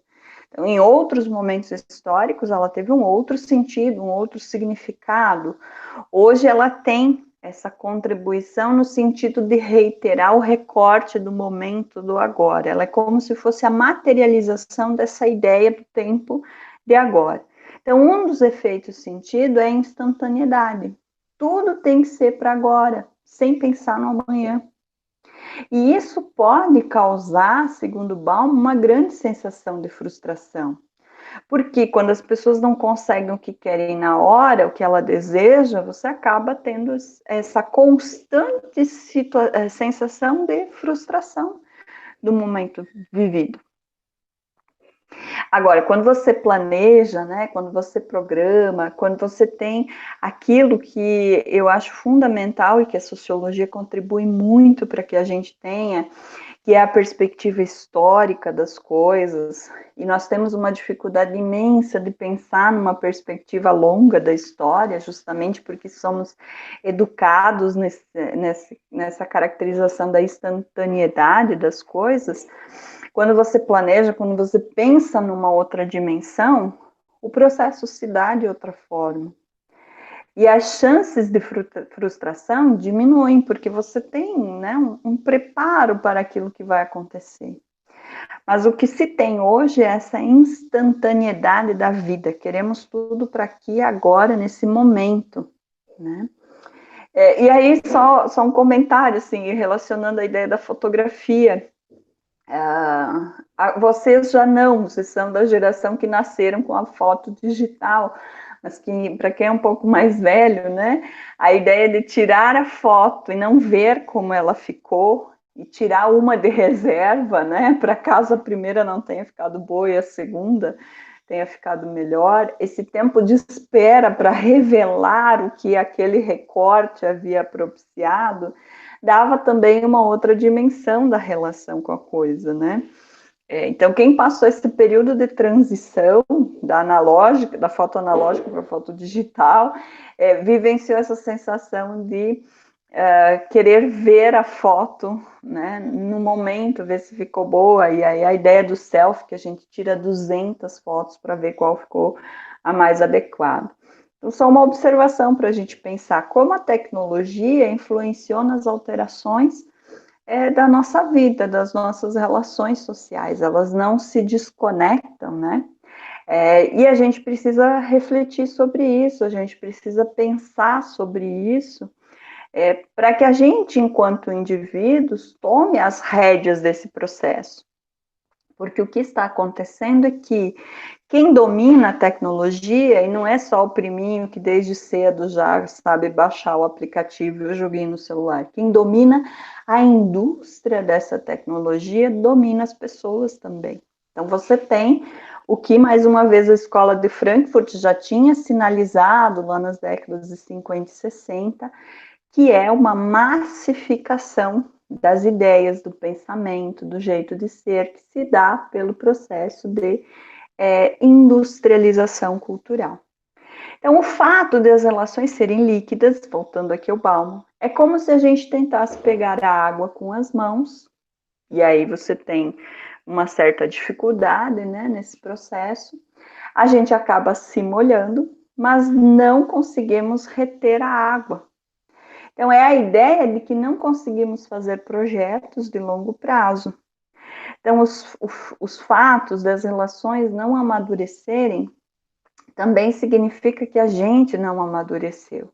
Então, em outros momentos históricos, ela teve um outro sentido, um outro significado. Hoje, ela tem essa contribuição no sentido de reiterar o recorte do momento do agora. Ela é como se fosse a materialização dessa ideia do tempo de agora. Então, um dos efeitos sentido é a instantaneidade. Tudo tem que ser para agora, sem pensar no amanhã. E isso pode causar, segundo Baum, uma grande sensação de frustração. Porque quando as pessoas não conseguem o que querem na hora, o que ela deseja, você acaba tendo essa constante sensação de frustração do momento vivido. Agora, quando você planeja, né, quando você programa, quando você tem aquilo que eu acho fundamental e que a sociologia contribui muito para que a gente tenha, que é a perspectiva histórica das coisas, e nós temos uma dificuldade imensa de pensar numa perspectiva longa da história, justamente porque somos educados nessa caracterização da instantaneidade das coisas. Quando você planeja, quando você pensa numa outra dimensão, o processo se dá de outra forma. E as chances de frustração diminuem, porque você tem, né, um preparo para aquilo que vai acontecer. Mas o que se tem hoje é essa instantaneidade da vida. Queremos tudo para aqui, agora, nesse momento, né? E aí, só um comentário, assim, relacionando a ideia da fotografia. Vocês já não, vocês são da geração que nasceram com a foto digital, mas que, para quem é um pouco mais velho, né, a ideia de tirar a foto e não ver como ela ficou, e tirar uma de reserva, né, para caso a primeira não tenha ficado boa e a segunda tenha ficado melhor, esse tempo de espera para revelar o que aquele recorte havia propiciado, dava também uma outra dimensão da relação com a coisa, né? Então, quem passou esse período de transição da analógica, da foto analógica para a foto digital, vivenciou essa sensação de querer ver a foto, né, no momento, ver se ficou boa, e aí a ideia do selfie, que a gente tira 200 fotos para ver qual ficou a mais adequada. Então, só uma observação para a gente pensar como a tecnologia influenciou nas alterações da nossa vida, das nossas relações sociais, elas não se desconectam, né? E a gente precisa refletir sobre isso, a gente precisa pensar sobre isso, para que a gente, enquanto indivíduos, tome as rédeas desse processo. Porque o que está acontecendo é que quem domina a tecnologia, e não é só o priminho que desde cedo já sabe baixar o aplicativo e o joguinho no celular, quem domina a indústria dessa tecnologia domina as pessoas também. Então você tem o que, mais uma vez, a escola de Frankfurt já tinha sinalizado lá nas décadas de 50 e 60, que é uma massificação das ideias, do pensamento, do jeito de ser, que se dá pelo processo de industrialização cultural. Então, o fato de as relações serem líquidas, voltando aqui ao Bauman, é como se a gente tentasse pegar a água com as mãos, e aí você tem uma certa dificuldade, né, nesse processo, a gente acaba se molhando, mas não conseguimos reter a água. Então, é a ideia de que não conseguimos fazer projetos de longo prazo. Então, os fatos das relações não amadurecerem também significa que a gente não amadureceu,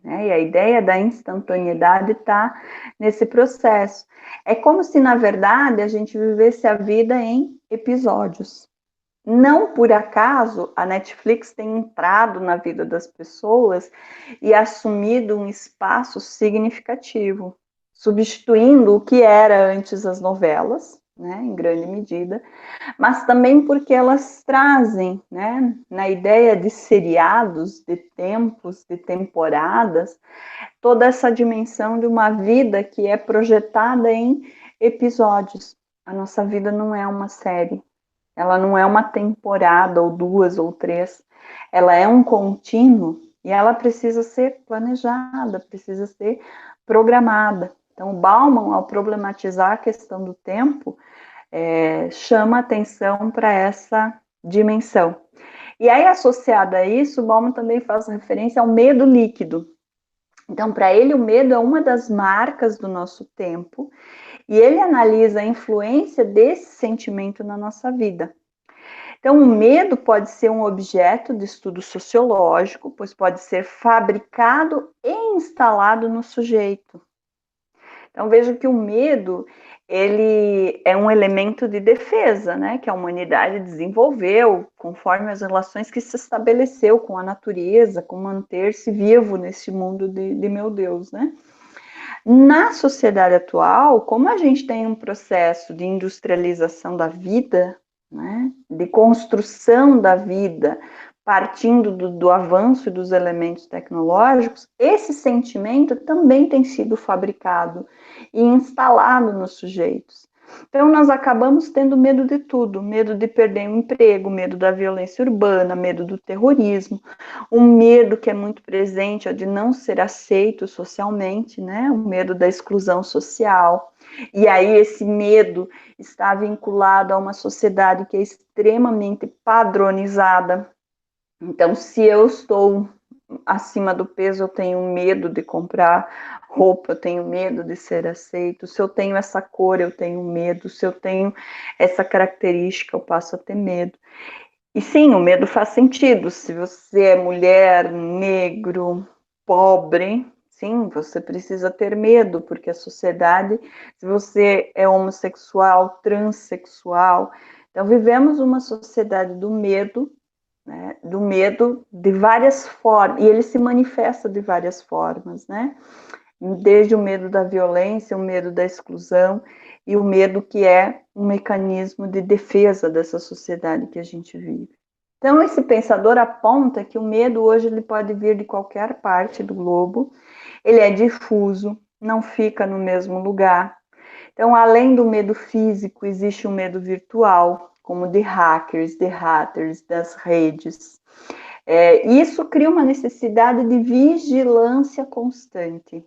né? E a ideia da instantaneidade está nesse processo. É como se, na verdade, a gente vivesse a vida em episódios. Não por acaso a Netflix tem entrado na vida das pessoas e assumido um espaço significativo, substituindo o que era antes as novelas, né, em grande medida, mas também porque elas trazem, né, na ideia de seriados, de tempos, de temporadas, toda essa dimensão de uma vida que é projetada em episódios. A nossa vida não é uma série. Ela não é uma temporada, ou duas, ou três. Ela é um contínuo e ela precisa ser planejada, precisa ser programada. Então, o Bauman, ao problematizar a questão do tempo, chama atenção para essa dimensão. E aí, associada a isso, o Bauman também faz referência ao medo líquido. Então, para ele, o medo é uma das marcas do nosso tempo, e ele analisa a influência desse sentimento na nossa vida. Então, o medo pode ser um objeto de estudo sociológico, pois pode ser fabricado e instalado no sujeito. Então, vejo que o medo, ele é um elemento de defesa, né, que a humanidade desenvolveu conforme as relações que se estabeleceu com a natureza, com manter-se vivo nesse mundo de meu Deus, né. Na sociedade atual, como a gente tem um processo de industrialização da vida, né, de construção da vida, partindo do avanço dos elementos tecnológicos, esse sentimento também tem sido fabricado e instalado nos sujeitos. Então, nós acabamos tendo medo de tudo, medo de perder um emprego, medo da violência urbana, medo do terrorismo, um medo que é muito presente, é de não ser aceito socialmente, né? O medo da exclusão social. E aí esse medo está vinculado a uma sociedade que é extremamente padronizada. Então, se eu estou acima do peso, eu tenho medo de comprar roupa, eu tenho medo de ser aceito. Se eu tenho essa cor, eu tenho medo. Se eu tenho essa característica, eu passo a ter medo. E sim, o medo faz sentido. Se você é mulher, negro, pobre, sim, você precisa ter medo, porque a sociedade, se você é homossexual, transexual, então vivemos uma sociedade do medo, né? Do medo de várias formas, e ele se manifesta de várias formas, né? Desde o medo da violência, o medo da exclusão e o medo que é um mecanismo de defesa dessa sociedade que a gente vive. Então, esse pensador aponta que o medo hoje ele pode vir de qualquer parte do globo, ele é difuso, não fica no mesmo lugar. Então, além do medo físico, existe o medo virtual, como de hackers, de haters, das redes. Isso cria uma necessidade de vigilância constante,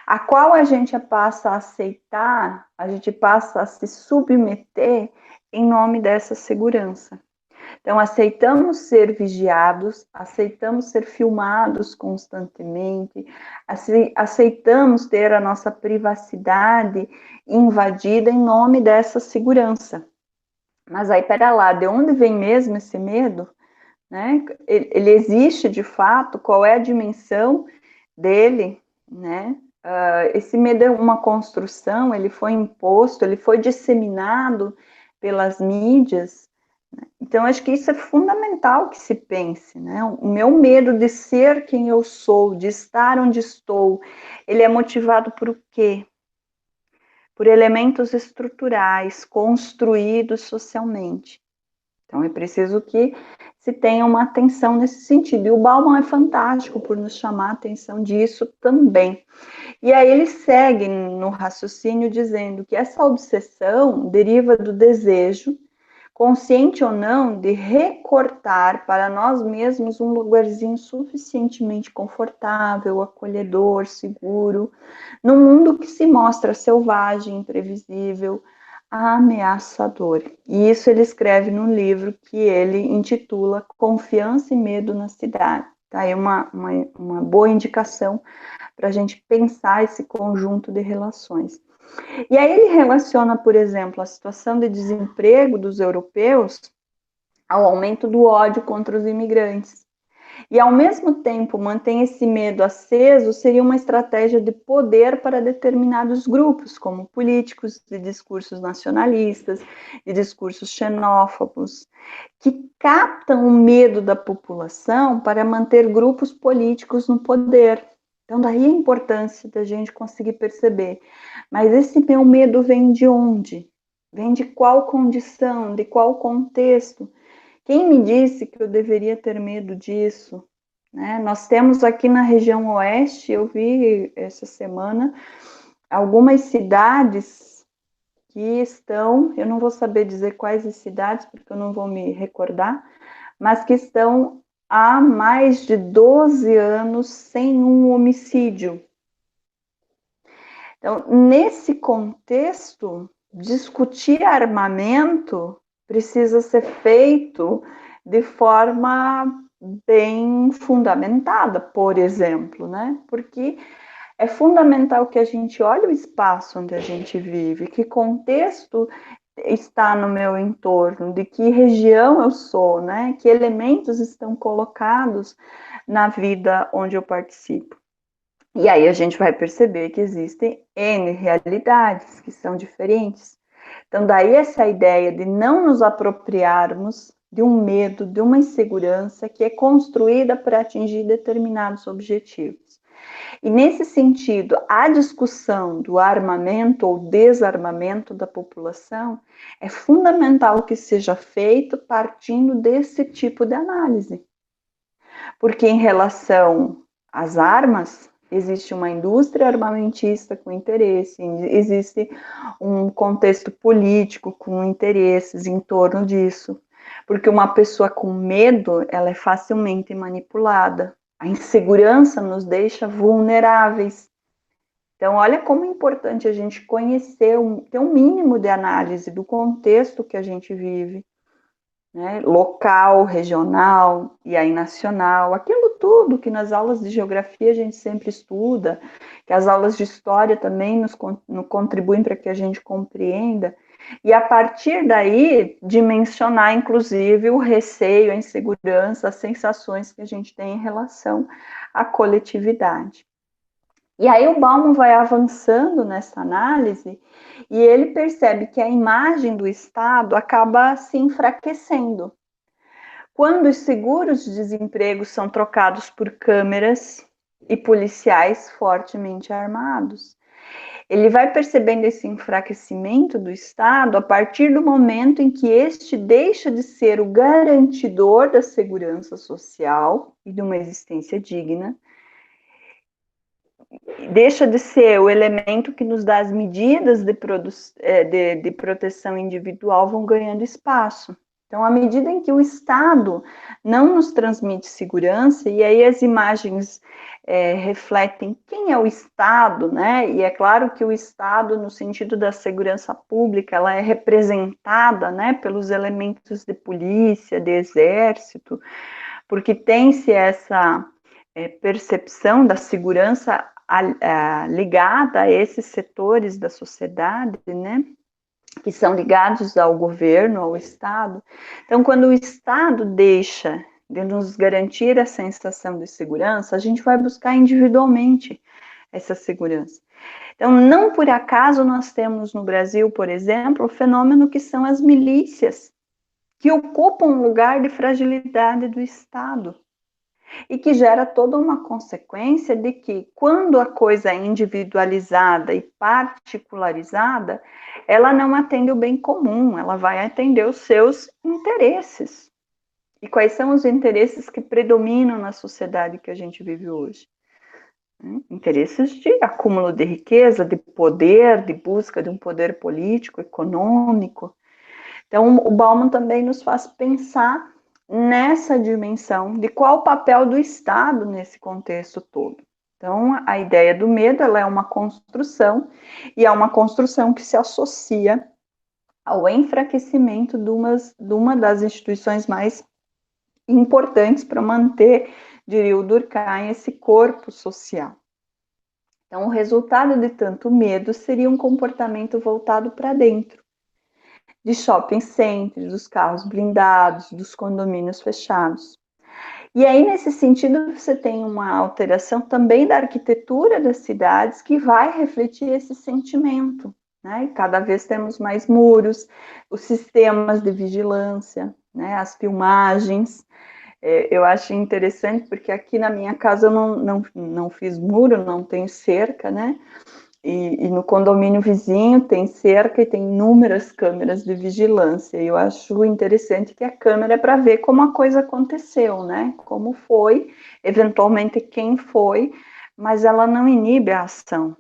a qual a gente passa a aceitar, a gente passa a se submeter em nome dessa segurança. Então, aceitamos ser vigiados, aceitamos ser filmados constantemente, aceitamos ter a nossa privacidade invadida em nome dessa segurança. Mas aí, pera lá, de onde vem mesmo esse medo? Né? Ele existe de fato? Qual é a dimensão dele? Né? Esse medo é uma construção, ele foi imposto, ele foi disseminado pelas mídias. Então, acho que isso é fundamental que se pense, né? O meu medo de ser quem eu sou, de estar onde estou, ele é motivado por o quê? Por elementos estruturais, construídos socialmente. Então, é preciso que se tenha uma atenção nesse sentido. E o Bauman é fantástico por nos chamar a atenção disso também. E aí ele segue no raciocínio dizendo que essa obsessão deriva do desejo, consciente ou não, de recortar para nós mesmos um lugarzinho suficientemente confortável, acolhedor, seguro, num mundo que se mostra selvagem, imprevisível, ameaçador. E isso ele escreve no livro que ele intitula Confiança e Medo na Cidade. Tá aí uma boa indicação para a gente pensar esse conjunto de relações. E aí ele relaciona, por exemplo, a situação de desemprego dos europeus ao aumento do ódio contra os imigrantes. E, ao mesmo tempo, mantém esse medo aceso, seria uma estratégia de poder para determinados grupos, como políticos de discursos nacionalistas, de discursos xenófobos, que captam o medo da população para manter grupos políticos no poder. Então, daí a importância da gente conseguir perceber. Mas esse meu medo vem de onde? Vem de qual condição, de qual contexto? Quem me disse que eu deveria ter medo disso? Né? Nós temos aqui na região oeste, eu vi essa semana, algumas cidades que estão, eu não vou saber dizer quais as cidades, porque eu não vou me recordar, mas que estão há mais de 12 anos sem um homicídio. Então, nesse contexto, discutir armamento precisa ser feito de forma bem fundamentada, por exemplo, né? Porque é fundamental que a gente olhe o espaço onde a gente vive, que contexto está no meu entorno, de que região eu sou, né? Que elementos estão colocados na vida onde eu participo. E aí a gente vai perceber que existem N realidades que são diferentes. Então, daí essa ideia de não nos apropriarmos de um medo, de uma insegurança que é construída para atingir determinados objetivos. E nesse sentido, a discussão do armamento ou desarmamento da população é fundamental que seja feito partindo desse tipo de análise. Porque em relação às armas, existe uma indústria armamentista com interesse, existe um contexto político com interesses em torno disso. Porque uma pessoa com medo, ela é facilmente manipulada. A insegurança nos deixa vulneráveis. Então, olha como é importante a gente conhecer, ter um mínimo de análise do contexto que a gente vive, né? Local, regional e aí nacional, aquilo tudo que nas aulas de geografia a gente sempre estuda, que as aulas de história também nos contribuem para que a gente compreenda, e a partir daí dimensionar, inclusive, o receio, a insegurança, as sensações que a gente tem em relação à coletividade. E aí o Bauman vai avançando nessa análise e ele percebe que a imagem do Estado acaba se enfraquecendo. Quando os seguros de desemprego são trocados por câmeras e policiais fortemente armados. Ele vai percebendo esse enfraquecimento do Estado a partir do momento em que este deixa de ser o garantidor da segurança social e de uma existência digna, deixa de ser o elemento que nos dá as medidas de proteção individual, vão ganhando espaço. Então, à medida em que o Estado não nos transmite segurança, e aí as imagens refletem quem é o Estado, né? E é claro que o Estado, no sentido da segurança pública, ela é representada, né, pelos elementos de polícia, de exército, porque tem-se essa percepção da segurança ligada a esses setores da sociedade, né, que são ligados ao governo, ao Estado. Então, quando o Estado deixa de nos garantir a sensação de segurança, a gente vai buscar individualmente essa segurança. Então, não por acaso nós temos no Brasil, por exemplo, o fenômeno que são as milícias, que ocupam um lugar de fragilidade do Estado. E que gera toda uma consequência de que, quando a coisa é individualizada e particularizada, ela não atende o bem comum, ela vai atender os seus interesses. E quais são os interesses que predominam na sociedade que a gente vive hoje? Interesses de acúmulo de riqueza, de poder, de busca de um poder político, econômico. Então, o Bauman também nos faz pensar nessa dimensão de qual o papel do Estado nesse contexto todo. Então, a ideia do medo, ela é uma construção, e é uma construção que se associa ao enfraquecimento de uma das instituições mais importantes para manter, diria o Durkheim, esse corpo social. Então, o resultado de tanto medo seria um comportamento voltado para dentro, de shopping centers, dos carros blindados, dos condomínios fechados. E aí, nesse sentido, você tem uma alteração também da arquitetura das cidades que vai refletir esse sentimento, né? E cada vez temos mais muros, os sistemas de vigilância, né? As filmagens. Eu acho interessante porque aqui na minha casa eu não fiz muro, não tenho cerca, né? E no condomínio vizinho tem cerca e tem inúmeras câmeras de vigilância. E eu acho interessante que a câmera é para ver como a coisa aconteceu, né? Como foi, eventualmente quem foi, mas ela não inibe a ação.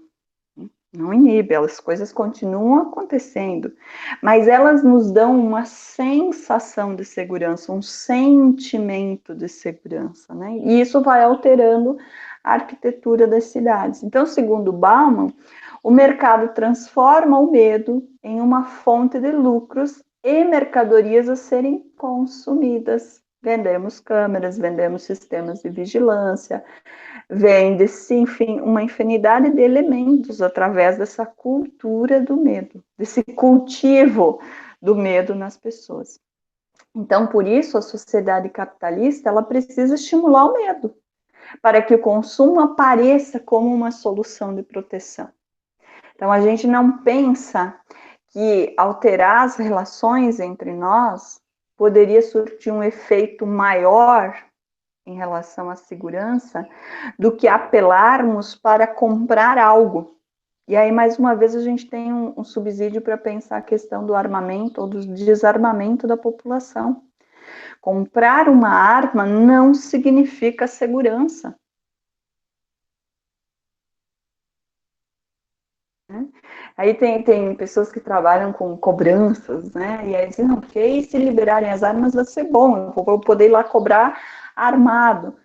Não inibe, as coisas continuam acontecendo, mas elas nos dão uma sensação de segurança, um sentimento de segurança, né? E isso vai alterando a arquitetura das cidades. Então, segundo Bauman, o mercado transforma o medo em uma fonte de lucros e mercadorias a serem consumidas. Vendemos câmeras, vendemos sistemas de vigilância, vende-se, enfim, uma infinidade de elementos através dessa cultura do medo, desse cultivo do medo nas pessoas. Então, por isso, a sociedade capitalista, ela precisa estimular o medo. para que o consumo apareça como uma solução de proteção. Então, a gente não pensa que alterar as relações entre nós poderia surtir um efeito maior em relação à segurança do que apelarmos para comprar algo. E aí, mais uma vez, a gente tem um subsídio para pensar a questão do armamento ou do desarmamento da população. Comprar uma arma não significa segurança. Né? Aí tem pessoas que trabalham com cobranças, né? E aí dizem, não, porque se liberarem as armas vai ser bom, eu vou poder ir lá cobrar armado.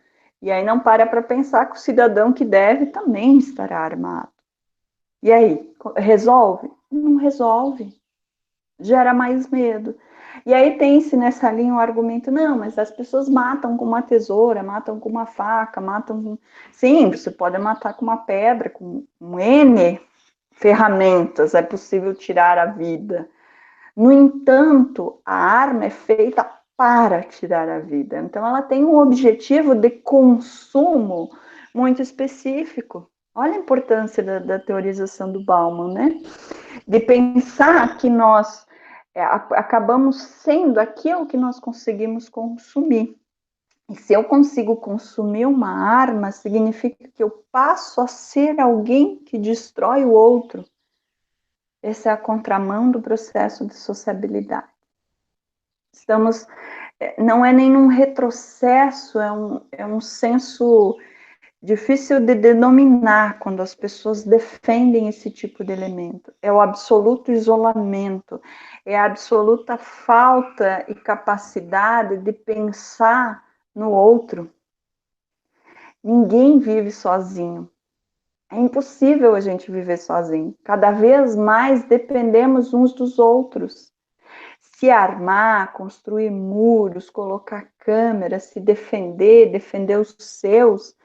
E aí não para pensar que o cidadão que deve também estará armado. E aí, resolve? Não resolve. Gera mais medo. E aí tem-se nessa linha o argumento, não, mas as pessoas matam com uma tesoura, matam com uma faca, matam com... Sim, você pode matar com uma pedra, com um N ferramentas, é possível tirar a vida. No entanto, a arma é feita para tirar a vida. Então, ela tem um objetivo de consumo muito específico. Olha a importância da teorização do Bauman, né? De pensar que nós acabamos sendo aquilo que nós conseguimos consumir. E se eu consigo consumir uma arma, significa que eu passo a ser alguém que destrói o outro. Essa é a contramão do processo de sociabilidade. Estamos, não é nenhum retrocesso, é um senso difícil de denominar quando as pessoas defendem esse tipo de elemento. É o absoluto isolamento, é a absoluta falta e capacidade de pensar no outro. Ninguém vive sozinho. É impossível a gente viver sozinho. Cada vez mais dependemos uns dos outros. Se armar, construir muros, colocar câmeras, se defender, defender os seus,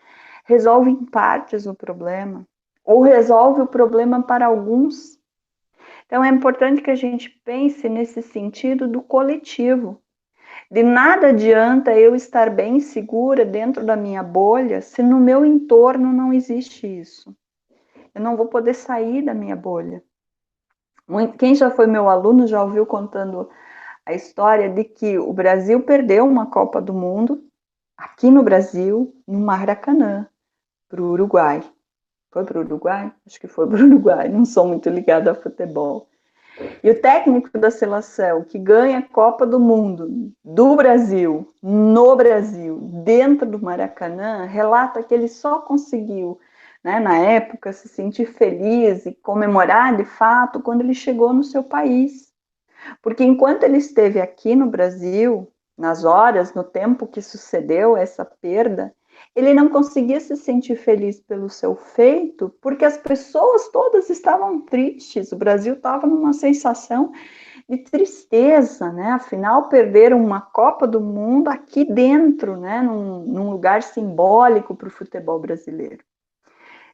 resolve em partes o problema. Ou resolve o problema para alguns. Então é importante que a gente pense nesse sentido do coletivo. De nada adianta eu estar bem segura dentro da minha bolha se no meu entorno não existe isso. Eu não vou poder sair da minha bolha. Quem já foi meu aluno já ouviu contando a história de que o Brasil perdeu uma Copa do Mundo, aqui no Brasil, no Maracanã, para o Uruguai. Foi para o Uruguai? Acho que foi para o Uruguai, não sou muito ligada a futebol. E o técnico da seleção que ganha a Copa do Mundo do Brasil, no Brasil, dentro do Maracanã, relata que ele só conseguiu, né, na época, se sentir feliz e comemorar de fato quando ele chegou no seu país. Porque enquanto ele esteve aqui no Brasil, nas horas, no tempo que sucedeu essa perda, ele não conseguia se sentir feliz pelo seu feito, porque as pessoas todas estavam tristes. O Brasil estava numa sensação de tristeza, né? Afinal, perderam uma Copa do Mundo aqui dentro, né? Num lugar simbólico para o futebol brasileiro.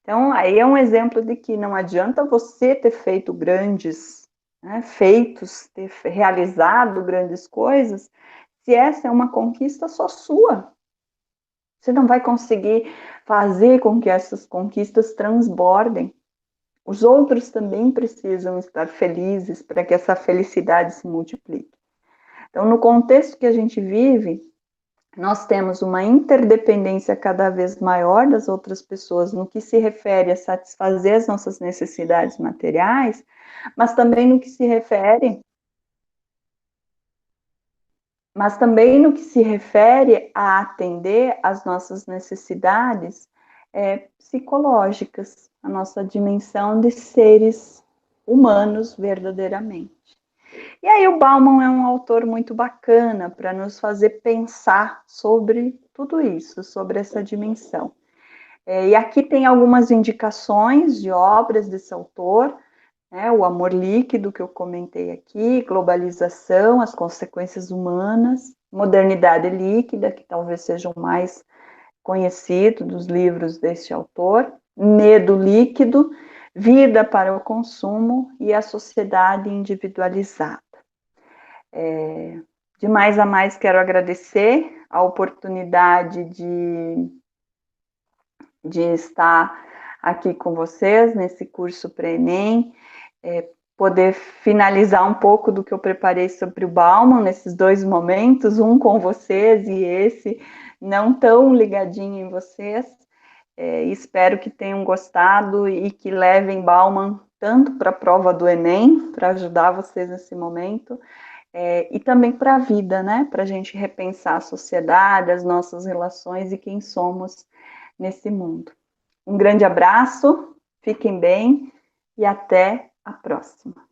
Então, aí é um exemplo de que não adianta você ter feito grandes, né, feitos, ter realizado grandes coisas, se essa é uma conquista só sua. Você não vai conseguir fazer com que essas conquistas transbordem. Os outros também precisam estar felizes para que essa felicidade se multiplique. Então, no contexto que a gente vive, nós temos uma interdependência cada vez maior das outras pessoas no que se refere a satisfazer as nossas necessidades materiais, mas também no que se refere, a atender às nossas necessidades psicológicas, a nossa dimensão de seres humanos verdadeiramente. E aí o Bauman é um autor muito bacana para nos fazer pensar sobre tudo isso, sobre essa dimensão. E aqui tem algumas indicações de obras desse autor, né, O Amor Líquido, que eu comentei aqui, Globalização, As Consequências Humanas, Modernidade Líquida, que talvez seja o mais conhecido dos livros deste autor, Medo Líquido, Vida para o Consumo e a Sociedade Individualizada. De mais a mais, quero agradecer a oportunidade de de estar aqui com vocês nesse curso pré-ENEM, poder finalizar um pouco do que eu preparei sobre o Bauman nesses dois momentos, um com vocês e esse não tão ligadinho em vocês. Espero que tenham gostado e que levem Bauman tanto para a prova do Enem, para ajudar vocês nesse momento, e também para a vida, né? Para a gente repensar a sociedade, as nossas relações e quem somos nesse mundo. Um grande abraço, fiquem bem e até a próxima.